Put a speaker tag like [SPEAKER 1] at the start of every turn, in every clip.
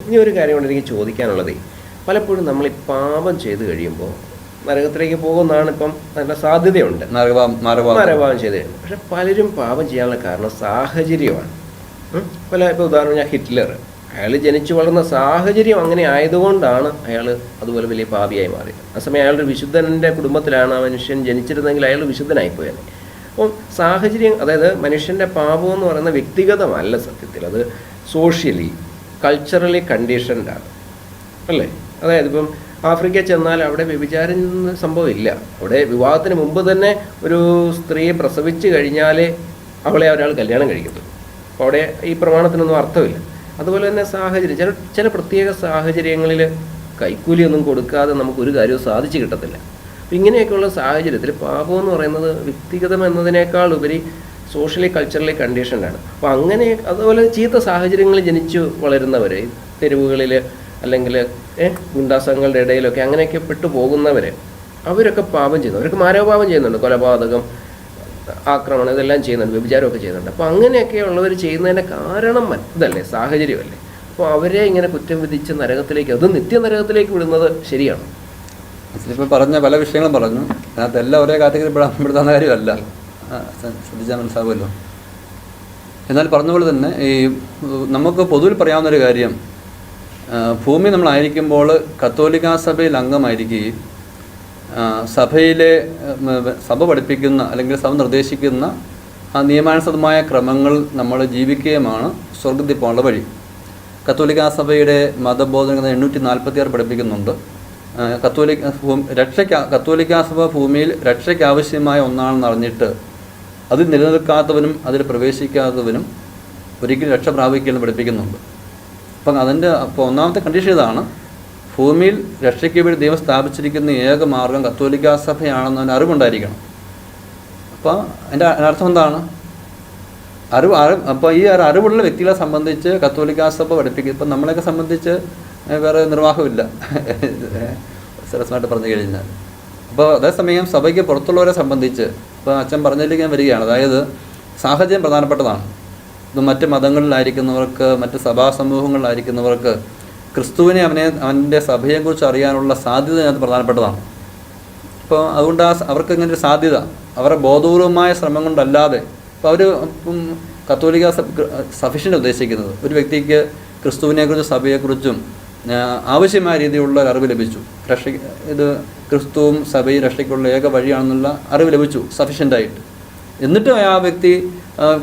[SPEAKER 1] ഇനി ഒരു കാര്യം കൊണ്ട് എനിക്ക് ചോദിക്കാനുള്ളത്, പലപ്പോഴും നമ്മൾ ഈ പാപം ചെയ്ത് കഴിയുമ്പോൾ നരകത്തിലേക്ക് പോകുന്നതാണ് ഇപ്പം നല്ല സാധ്യതയുണ്ട്, നരകപാപം ചെയ്ത് കഴിയുമ്പോൾ. പക്ഷെ പലരും പാപം ചെയ്യാനുള്ള കാരണം സാഹചര്യമാണ്. ഇപ്പോൾ ഉദാഹരണം ഞാൻ ഹിറ്റ്ലർ, അയാൾ ജനിച്ചു വളർന്ന സാഹചര്യം അങ്ങനെ ആയതുകൊണ്ടാണ് അയാൾ അതുപോലെ വലിയ പാപിയായി മാറിയത്. അതേസമയം അയാളുടെ വിശുദ്ധൻ്റെ കുടുംബത്തിലാണ് ആ മനുഷ്യൻ ജനിച്ചിരുന്നെങ്കിൽ അയാൾ വിശുദ്ധനായിപ്പോയത്. അപ്പം സാഹചര്യം, അതായത് മനുഷ്യൻ്റെ പാപം എന്ന് പറയുന്ന വ്യക്തിഗതമല്ല സത്യത്തിൽ, അത് സോഷ്യലി കൾച്ചറലി കണ്ടീഷൻഡാണ് അല്ലേ. അതായത് ഇപ്പം ആഫ്രിക്കയിൽ ചെന്നാൽ അവിടെ വ്യഭിചാരം സംഭവമില്ല. അവിടെ വിവാഹത്തിന് മുമ്പ് തന്നെ ഒരു സ്ത്രീയെ പ്രസവിച്ച് കഴിഞ്ഞാലേ അവളെ ഒരാൾ കല്യാണം കഴിക്കത്തുള്ളൂ. അപ്പോൾ അവിടെ ഈ പ്രമാണത്തിനൊന്നും അർത്ഥമില്ല. അതുപോലെ തന്നെ സാഹചര്യം, ചില പ്രത്യേക സാഹചര്യങ്ങളിൽ കൈക്കൂലിയൊന്നും കൊടുക്കാതെ നമുക്കൊരു കാര്യവും സാധിച്ചു കിട്ടത്തില്ല. അപ്പം ഇങ്ങനെയൊക്കെയുള്ള സാഹചര്യത്തിൽ പാപം എന്ന് പറയുന്നത് വ്യക്തിഗതം എന്നതിനേക്കാൾ ഉപരി സോഷ്യലി കൾച്ചറലി കണ്ടീഷൻഡാണ്. അപ്പോൾ അങ്ങനെ അതുപോലെ ചീത്ത സാഹചര്യങ്ങളിൽ ജനിച്ചു വളരുന്നവർ, തെരുവുകളിൽ അല്ലെങ്കിൽ ഗുണ്ടാസങ്ങളുടെ ഇടയിലൊക്കെ അങ്ങനെയൊക്കെ പെട്ടു പോകുന്നവർ, അവരൊക്കെ പാപം ചെയ്യുന്നു. അവർക്ക് മാനവപാപം ചെയ്യുന്നുണ്ട്, കൊലപാതകം, ആക്രമണം, ഇതെല്ലാം ചെയ്യുന്നുണ്ട്, വ്യഭിചാരമൊക്കെ ചെയ്യുന്നുണ്ട്. അപ്പോൾ അങ്ങനെയൊക്കെ ഉള്ളവർ ചെയ്യുന്നതിൻ്റെ കാരണം ഇതല്ലേ, സാഹചര്യമല്ലേ. അപ്പോൾ അവരെ ഇങ്ങനെ കുറ്റം വിധിച്ച് നരകത്തിലേക്ക്, അത് നിത്യനരകത്തിലേക്ക് വിടുന്നത് ശരിയാണ്.
[SPEAKER 2] ഇപ്പോൾ പറഞ്ഞ പല വിഷയങ്ങളും പറഞ്ഞു, അതിനകത്ത് എല്ലാം ഒരേ കാറ്റഗറി പെടുത്താവുന്ന കാര്യമല്ല, ശ്രദ്ധിച്ചാൽ മനസ്സിലാവുമല്ലോ. എന്നാൽ പറഞ്ഞതുപോലെ തന്നെ ഈ നമുക്ക് പൊതുവിൽ പറയാവുന്നൊരു കാര്യം, ഭൂമി നമ്മളായിരിക്കുമ്പോൾ കത്തോലിക്കാ സഭയിൽ അംഗമായിരിക്കുകയും സഭ പഠിപ്പിക്കുന്ന അല്ലെങ്കിൽ സഭ നിർദ്ദേശിക്കുന്ന ആ നിയമാനുസൃതമായ ക്രമങ്ങൾ നമ്മൾ ജീവിക്കുകയുമാണ് സ്വർഗ്ഗത്തിൽ പോകാനുള്ള വഴി. കത്തോലിക്കാ സഭയുടെ മതബോധന 846 പഠിപ്പിക്കുന്നുണ്ട്. കത്തോലിക്കാ സഭ ഭൂമിയിൽ രക്ഷയ്ക്കാവശ്യമായ ഒന്നാണെന്ന് അറിഞ്ഞിട്ട് അതിൽ നിലനിൽക്കാത്തവനും അതിൽ പ്രവേശിക്കാത്തവനും ഒരിക്കലും രക്ഷ പ്രാപിക്കില്ലെന്ന് പഠിപ്പിക്കുന്നുണ്ട്. അപ്പോൾ ഒന്നാമത്തെ കണ്ടീഷൻ ഇതാണ്, ഭൂമിയിൽ രക്ഷയ്ക്ക് വേണ്ടി ദൈവം സ്ഥാപിച്ചിരിക്കുന്ന ഏക മാർഗം കത്തോലിക്കാ സഭയാണെന്നതിന് അറിവുണ്ടായിരിക്കണം. അപ്പോൾ അതിൻ്റെ അർത്ഥം എന്താണ്? അപ്പോൾ ഈ അറിവുള്ള വ്യക്തികളെ സംബന്ധിച്ച് കത്തോലിക്കാ സഭ പഠിപ്പിക്കും. ഇപ്പം നമ്മളെയൊക്കെ സംബന്ധിച്ച് വേറെ നിർവാഹമില്ല, സരസമായിട്ട് പറഞ്ഞു കഴിഞ്ഞാൽ. അപ്പോൾ അതേസമയം സഭയ്ക്ക് പുറത്തുള്ളവരെ സംബന്ധിച്ച് ഇപ്പോൾ അച്ഛൻ പറഞ്ഞതിലേക്ക് ഞാൻ വരികയാണ്. അതായത് സാഹചര്യം പ്രധാനപ്പെട്ടതാണ്. ഇത് മറ്റ് മതങ്ങളിലായിരിക്കുന്നവർക്ക്, മറ്റ് സഭാ സമൂഹങ്ങളിലായിരിക്കുന്നവർക്ക് ക്രിസ്തുവിനെ അവൻ്റെ സഭയെക്കുറിച്ച് അറിയാനുള്ള സാധ്യത അതിനകത്ത് പ്രധാനപ്പെട്ടതാണ്. അപ്പോൾ അതുകൊണ്ട് അവർക്ക് ഇങ്ങനെ ഒരു സാധ്യത അവരുടെ ബോധപൂർവമായ ശ്രമം കൊണ്ടല്ലാതെ, ഇപ്പോൾ അവർ കത്തോലിക്ക സഫിഷ്യൻ്റ് ഉദ്ദേശിക്കുന്നത് ഒരു വ്യക്തിക്ക് ക്രിസ്തുവിനെക്കുറിച്ചും സഭയെക്കുറിച്ചും ആവശ്യമായ രീതിയിലുള്ള ഒരു അറിവ് ലഭിച്ചു. ഇത് ക്രിസ്തുവും സഭയും രക്ഷയ്ക്കുള്ള ഏക വഴിയാണെന്നുള്ള അറിവ് ലഭിച്ചു സഫിഷ്യൻ്റായിട്ട്. എന്നിട്ടും ആ വ്യക്തി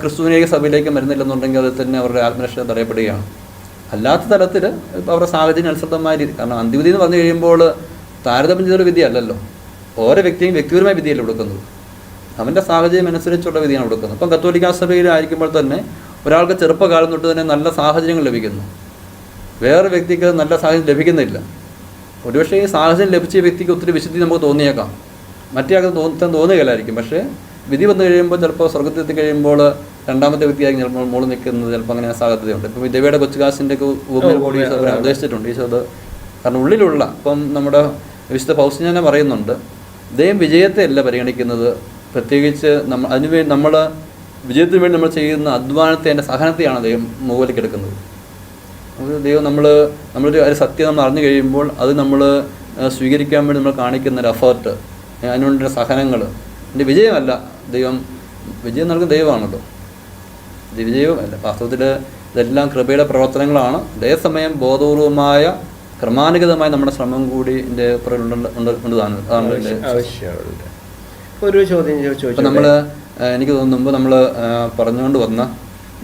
[SPEAKER 2] ക്രിസ്തുവിനേക്ക് സഭയിലേക്ക് വരുന്നില്ലെന്നുണ്ടെങ്കിൽ അതിൽ തന്നെ അവരുടെ ആത്മരക്ഷ തടയപ്പെടുകയാണ്. അല്ലാത്ത തരത്തിൽ അവരുടെ സാഹചര്യം അനുസൃതമായ രീതി, കാരണം അന്തിവിധി എന്ന് പറഞ്ഞു കഴിയുമ്പോൾ താരതമ്യം ചെയ്തൊരു വിധിയല്ലല്ലോ. ഓരോ വ്യക്തിയും വ്യക്തിപരമായ വിധിയല്ല കൊടുക്കുന്നത്, അവൻ്റെ സാഹചര്യം അനുസരിച്ചുള്ള വിധിയാണ് കൊടുക്കുന്നത്. ഇപ്പം കത്തോലിക്കാ സഭയിലായിരിക്കുമ്പോൾ തന്നെ ഒരാൾക്ക് ചെറുപ്പകാലം തൊട്ട് തന്നെ നല്ല സാഹചര്യങ്ങൾ ലഭിക്കുന്നു, വേറെ വ്യക്തിക്ക് നല്ല സാഹചര്യം ലഭിക്കുന്നില്ല. ഒരുപക്ഷേ ഈ സാഹചര്യം ലഭിച്ച വ്യക്തിക്ക് ഒത്തിരി വിശുദ്ധി നമുക്ക് തോന്നിയേക്കാം, മറ്റേ ആൾക്ക് തോന്നുകയില്ലായിരിക്കും. പക്ഷേ വിധി വന്നു കഴിയുമ്പോൾ ചിലപ്പോൾ സ്വർഗ്ഗത്തിൽ എത്തിക്കഴിയുമ്പോൾ രണ്ടാമത്തെ വ്യക്തിയായിരിക്കും ചിലപ്പോൾ മോള് നിൽക്കുന്നത്, ചിലപ്പോൾ അങ്ങനെ സാധ്യതയുണ്ട്. ഇപ്പം ദേവിയുടെ കൊച്ചുകാശിൻ്റെ ഒക്കെ ഉദ്ദേശിച്ചിട്ടുണ്ട് ഈശോ. അത് കാരണം ഉള്ളിലുള്ള ഇപ്പം നമ്മുടെ വിശുദ്ധ പൗസ്തീനനെ പറയുന്നുണ്ട്, ദൈവം വിജയത്തെ അല്ല പരിഗണിക്കുന്നത്, പ്രത്യേകിച്ച് അതിനുവേണ്ടി നമ്മൾ വിജയത്തിന് വേണ്ടി നമ്മൾ ചെയ്യുന്ന അധ്വാനത്തെ, അതിൻ്റെ സഹനത്തെയാണ് ദൈവം മുകളിലേക്കെടുക്കുന്നത്. ദൈവം നമ്മളൊരു സത്യം നമ്മൾ അറിഞ്ഞു കഴിയുമ്പോൾ അത് നമ്മൾ സ്വീകരിക്കാൻ വേണ്ടി നമ്മൾ കാണിക്കുന്ന ഒരു എഫേർട്ട്, അതിനുവേണ്ടി സഹനങ്ങൾ, എൻ്റെ വിജയമല്ല. വിജയം നൽകുന്ന ദൈവമാണല്ലോ, വിജയവും അല്ല. വാസ്തവത്തിൽ ഇതെല്ലാം കൃപയുടെ പ്രവർത്തനങ്ങളാണ്. അതേസമയം ബോധപൂർവമായ ക്രമാനുഗതമായ നമ്മുടെ ശ്രമം കൂടി ഇതിൻ്റെ പുറകിലുണ്ടാണ്.
[SPEAKER 1] ഒരു ചോദ്യം ചോദിച്ചു,
[SPEAKER 2] നമ്മൾ എനിക്ക് തോന്നുമ്പോൾ നമ്മൾ പറഞ്ഞുകൊണ്ട് വന്ന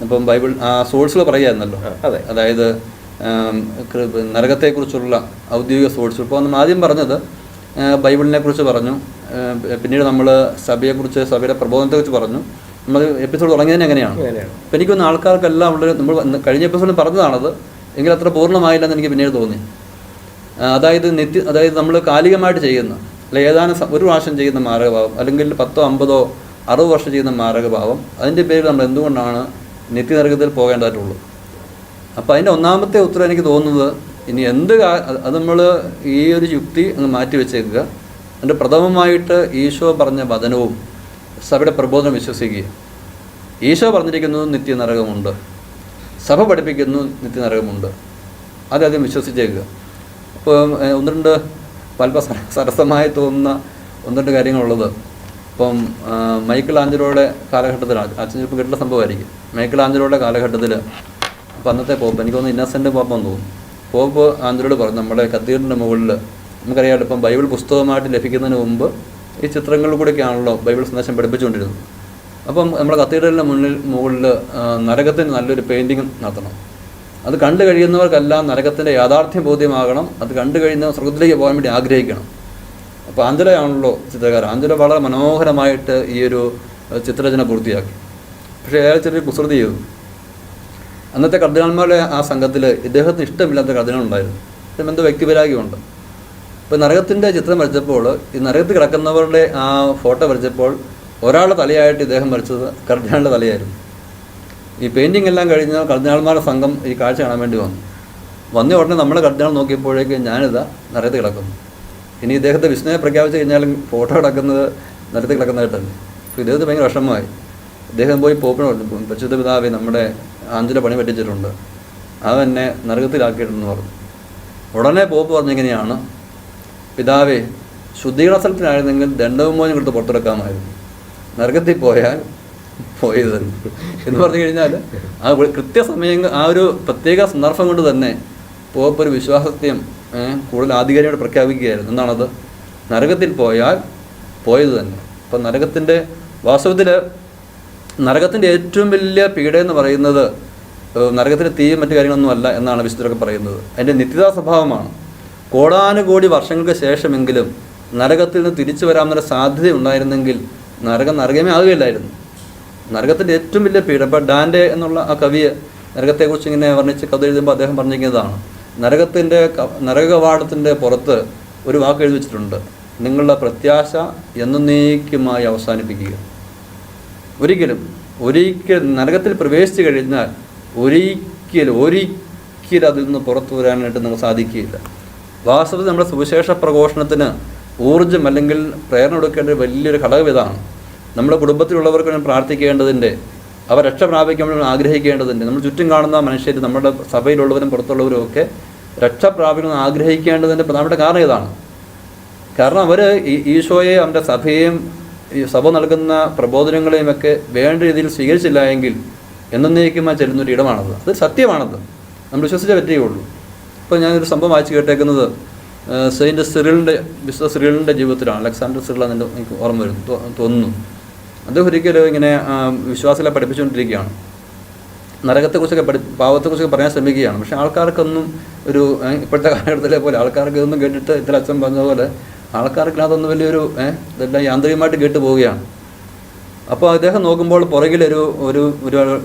[SPEAKER 2] ഇപ്പം ബൈബിൾ സോഴ്സുകൾ പറയുമായിരുന്നല്ലോ. അതായത് നരകത്തെക്കുറിച്ചുള്ള ഔദ്യോഗിക സോഴ്സുകൾ. ഇപ്പോൾ നമ്മൾ ആദ്യം പറഞ്ഞത് ബൈബിളിനെ കുറിച്ച് പറഞ്ഞു, പിന്നീട് നമ്മൾ സഭയെക്കുറിച്ച്, സഭയുടെ പ്രബോധനത്തെക്കുറിച്ച് പറഞ്ഞു. നമ്മൾ എപ്പിസോഡ് തുടങ്ങിയതിന് എങ്ങനെയാണ്. അപ്പം എനിക്കൊന്ന് ആൾക്കാർക്കെല്ലാം ഉള്ള നമ്മൾ കഴിഞ്ഞ എപ്പിസോഡിൽ പറഞ്ഞതാണത്, എങ്കിൽ അത്ര പൂർണ്ണമായില്ലെന്ന് എനിക്ക് പിന്നീട് തോന്നി. അതായത് നമ്മൾ കാലികമായിട്ട് ചെയ്യുന്ന, അല്ലെങ്കിൽ ഏതാനും ഒരു പ്രാവശ്യം ചെയ്യുന്ന മാരകഭാവം, അല്ലെങ്കിൽ 10, 50, 60 വർഷം ചെയ്യുന്ന മാരകഭാവം, അതിൻ്റെ പേരിൽ നമ്മൾ എന്തുകൊണ്ടാണ് നിത്യനരകത്തിൽ പോകേണ്ടതായിട്ടുള്ളൂ. അപ്പോൾ അതിൻ്റെ ഒന്നാമത്തെ ഉത്തരം എനിക്ക് തോന്നുന്നത്, ഇനി അത് നമ്മൾ ഈ ഒരു യുക്തി അങ്ങ് മാറ്റി വെച്ചേക്കുക. അതിൻ്റെ പ്രഥമമായിട്ട് ഈശോ പറഞ്ഞ വചനവും സഭയുടെ പ്രബോധനം വിശ്വസിക്കുക. ഈശോ പറഞ്ഞിരിക്കുന്നത് നിത്യനരകമുണ്ട്, സഭ പഠിപ്പിക്കുന്നു നിത്യനരകമുണ്ട്. ആദ്യം വിശ്വസിച്ചേക്കുക. ഇപ്പോൾ ഒന്ന് രണ്ട് പല സരസമായി തോന്നുന്ന ഒന്ന് രണ്ട് കാര്യങ്ങളുള്ളത്. ഇപ്പം മൈക്കിൾ ആഞ്ചലോയുടെ കാലഘട്ടത്തിലാണ്, അച്ഛൻ ചിലപ്പോൾ കേട്ടുള്ള സംഭവമായിരിക്കും. മൈക്കിൾ ആഞ്ചലോയുടെ കാലഘട്ടത്തിൽ അപ്പോൾ അന്നത്തെ പോപ്പ്, എനിക്ക് തോന്നുന്നു ഇന്നസെൻ്റ് പോപ്പെന്ന് തോന്നുന്നു, പോപ്പ് ആഞ്ചലോട് പറഞ്ഞു നമ്മുടെ കത്തീഡ്രലിൻ്റെ മുകളിൽ, നമുക്കറിയാമല്ലോ ഇപ്പം ബൈബിൾ പുസ്തകമായിട്ട് ലഭിക്കുന്നതിന് മുമ്പ് ഈ ചിത്രങ്ങളിൽ കൂടെയൊക്കെയാണല്ലോ ബൈബിൾ സന്ദേശം പഠിപ്പിച്ചുകൊണ്ടിരുന്നത്. അപ്പം നമ്മുടെ കത്തീഡ്രലിൻ്റെ മുകളിൽ നരകത്തിന് നല്ലൊരു പെയിൻറ്റിങ് നടത്തണം. അത് കണ്ടു കഴിയുന്നവർക്കെല്ലാം നരകത്തിൻ്റെ യാഥാർത്ഥ്യം ബോധ്യമാകണം. അത് കണ്ടു കഴിയുന്നവർ സ്വർഗത്തിലേക്ക് പോകാൻ വേണ്ടി ആഗ്രഹിക്കണം. അപ്പോൾ ആഞ്ചലോയാണല്ലോ ചിത്രകാരൻ. ആഞ്ചലോ വളരെ മനോഹരമായിട്ട് ഈ ഒരു ചിത്രരചന പൂർത്തിയാക്കി. പക്ഷേ അയാൾ ചെറിയ കുസൃതി ചെയ്തു. അന്നത്തെ കർദിനാൾമാരുടെ ആ സംഘത്തിൽ ഇദ്ദേഹത്തിന് ഇഷ്ടമില്ലാത്ത കർദിനാളുണ്ടായിരുന്നു. എന്തോ വ്യക്തിപരാഗമുണ്ട്. ഇപ്പോൾ നരകത്തിൻ്റെ ചിത്രം വരച്ചപ്പോൾ, ഈ നരകത്തിൽ കിടക്കുന്നവരുടെ ആ ഫോട്ടോ വരച്ചപ്പോൾ ഒരാളുടെ തലയായിട്ട് ഇദ്ദേഹം വരച്ചത് കർദിനാളുടെ തലയായിരുന്നു. ഈ പെയിൻറ്റിങ് എല്ലാം കഴിഞ്ഞ് കർദിനാൾമാരുടെ സംഘം ഈ കാഴ്ച കാണാൻ വേണ്ടി വന്ന ഉടനെ നമ്മുടെ കർദിനാൾ നോക്കിയപ്പോഴേക്ക് ഞാനിതാ നരകത്തിൽ കിടക്കുന്നു. ഇനി ഇദ്ദേഹത്തെ വിസ്മയം പ്രഖ്യാപിച്ച് കഴിഞ്ഞാലും ഫോട്ടോ കിടക്കുന്നത് നരകത്തിൽ കിടക്കുന്നതായിട്ടല്ലേ. അപ്പോൾ ഇദ്ദേഹത്തിന് ഭയങ്കര വിഷമമായി. ഇദ്ദേഹം പോയി പോപ്പിനെ പറഞ്ഞു, പരിശുദ്ധ പിതാവേ നമ്മുടെ ആഞ്ചല പണി പറ്റിച്ചിട്ടുണ്ട്, അത് എന്നെ നരകത്തിലാക്കിയിട്ടുണ്ടെന്ന് പറഞ്ഞു. ഉടനെ പോപ്പ് പറഞ്ഞിങ്ങനെയാണ്, പിതാവേ ശുദ്ധീകരണ സ്ഥലത്തിനായിരുന്നെങ്കിൽ ദണ്ഡവിമോചനം കൊടുത്ത് പുറത്തിറക്കാമായിരുന്നു, നരകത്തിൽ പോയാൽ പോയത് തന്നെ എന്ന് പറഞ്ഞു കഴിഞ്ഞാൽ ആ കൃത്യസമയം ആ ഒരു പ്രത്യേക സന്ദർഭം കൊണ്ട് തന്നെ പോപ്പ് ഒരു വിശ്വാസത്തെയും കൂടുതൽ ആധികാരികമായിട്ട് പ്രഖ്യാപിക്കുകയായിരുന്നു. എന്താണത്? നരകത്തിൽ പോയാൽ പോയത് തന്നെ. അപ്പം നരകത്തിൻ്റെ വാസ്തവത്തിൽ നരകത്തിൻ്റെ ഏറ്റവും വലിയ പീഡയെന്ന് പറയുന്നത് നരകത്തിൻ്റെ തീയും മറ്റു കാര്യങ്ങളൊന്നും അല്ല എന്നാണ് വിശുദ്ധരൊക്കെ പറയുന്നത്. അതിൻ്റെ നിത്യതാ സ്വഭാവമാണ്. കോടാനുകോടി വർഷങ്ങൾക്ക് ശേഷമെങ്കിലും നരകത്തിൽ നിന്ന് തിരിച്ചു വരാമെന്നൊരു സാധ്യത ഉണ്ടായിരുന്നെങ്കിൽ നരകമേ ആകുകയില്ലായിരുന്നു. നരകത്തിൻ്റെ ഏറ്റവും വലിയ പീഡ, ഇപ്പോൾ ഡാൻഡെ എന്നുള്ള ആ കവിയെ നരകത്തെക്കുറിച്ച് ഇങ്ങനെ വർണ്ണിച്ച് കഥ എഴുതുമ്പോൾ അദ്ദേഹം പറഞ്ഞിരിക്കുന്നതാണ്, നരകകവാടത്തിൻ്റെ പുറത്ത് ഒരു വാക്ക് എഴുതി വെച്ചിട്ടുണ്ട്, നിങ്ങളുടെ പ്രത്യാശ എന്നേക്കുമായി അവസാനിപ്പിക്കുക. ഒരിക്കലും നരകത്തിൽ പ്രവേശിച്ചു കഴിഞ്ഞാൽ ഒരിക്കലും അതിൽ നിന്ന് പുറത്തു വരാനായിട്ട് നമുക്ക് സാധിക്കുകയില്ല. വാസ്തവത്തിൽ നമ്മുടെ സുവിശേഷ പ്രഘോഷണത്തിന് ഊർജ്ജം അല്ലെങ്കിൽ പ്രേരണ കൊടുക്കേണ്ട വലിയൊരു ഘടകം ഇതാണ്. നമ്മുടെ കുടുംബത്തിലുള്ളവർക്ക് വേണ്ടി പ്രാർത്ഥിക്കേണ്ടതിൻ്റെ, അവർ രക്ഷ പ്രാപിക്കാൻ വേണ്ടി ആഗ്രഹിക്കേണ്ടതിൻ്റെ, നമ്മൾ ചുറ്റും കാണുന്ന മനുഷ്യർ, നമ്മുടെ സഭയിലുള്ളവരും പുറത്തുള്ളവരും ഒക്കെ രക്ഷ പ്രാപിക്കണം ആഗ്രഹിക്കേണ്ടതിൻ്റെ പ്രധാനപ്പെട്ട കാരണം ഇതാണ്. കാരണം അവർ ഈശോയെ, അവൻ്റെ സഭയെയും ഈ സഭ നൽകുന്ന പ്രബോധനങ്ങളെയും ഒക്കെ വേണ്ട രീതിയിൽ സ്വീകരിച്ചില്ല എങ്കിൽ എന്നേക്കുമായി ചെല്ലുന്നൊരു ഇടമാണത്. അത് സത്യമാണത്, നമ്മൾ വിശ്വസിച്ചേ പറ്റുകയുള്ളൂ. ഇപ്പോൾ ഞാനൊരു സംഭവം വായിച്ച് കേട്ടേക്കുന്നത് വിശുദ്ധ സിറിലിൻ്റെ ജീവിതത്തിലാണ്. അലക്സാണ്ടർ സിറിൽ എന്നെ എനിക്ക് ഓർമ്മ വരും തോന്നുന്നു. അദ്ദേഹം ഒരിക്കലും ഇങ്ങനെ വിശ്വാസികളെ പഠിപ്പിച്ചുകൊണ്ടിരിക്കുകയാണ്. നരകത്തെക്കുറിച്ചൊക്കെ പാവത്തെക്കുറിച്ചൊക്കെ പറയാൻ ശ്രമിക്കുകയാണ്. പക്ഷേ ആൾക്കാർക്കൊന്നും ഒരു ഇപ്പോഴത്തെ കാലഘട്ടത്തിലെ പോലെ ആൾക്കാർക്ക് ഇതൊന്നും കേട്ടിട്ട് ഇത്ര അച്ഛൻ പറഞ്ഞതുപോലെ ആൾക്കാർക്ക് അതൊന്നും വലിയൊരു ഇതെല്ലാം യാന്ത്രികമായിട്ട് കേട്ട് പോവുകയാണ്. അപ്പോൾ അദ്ദേഹം നോക്കുമ്പോൾ പുറകിലൊരു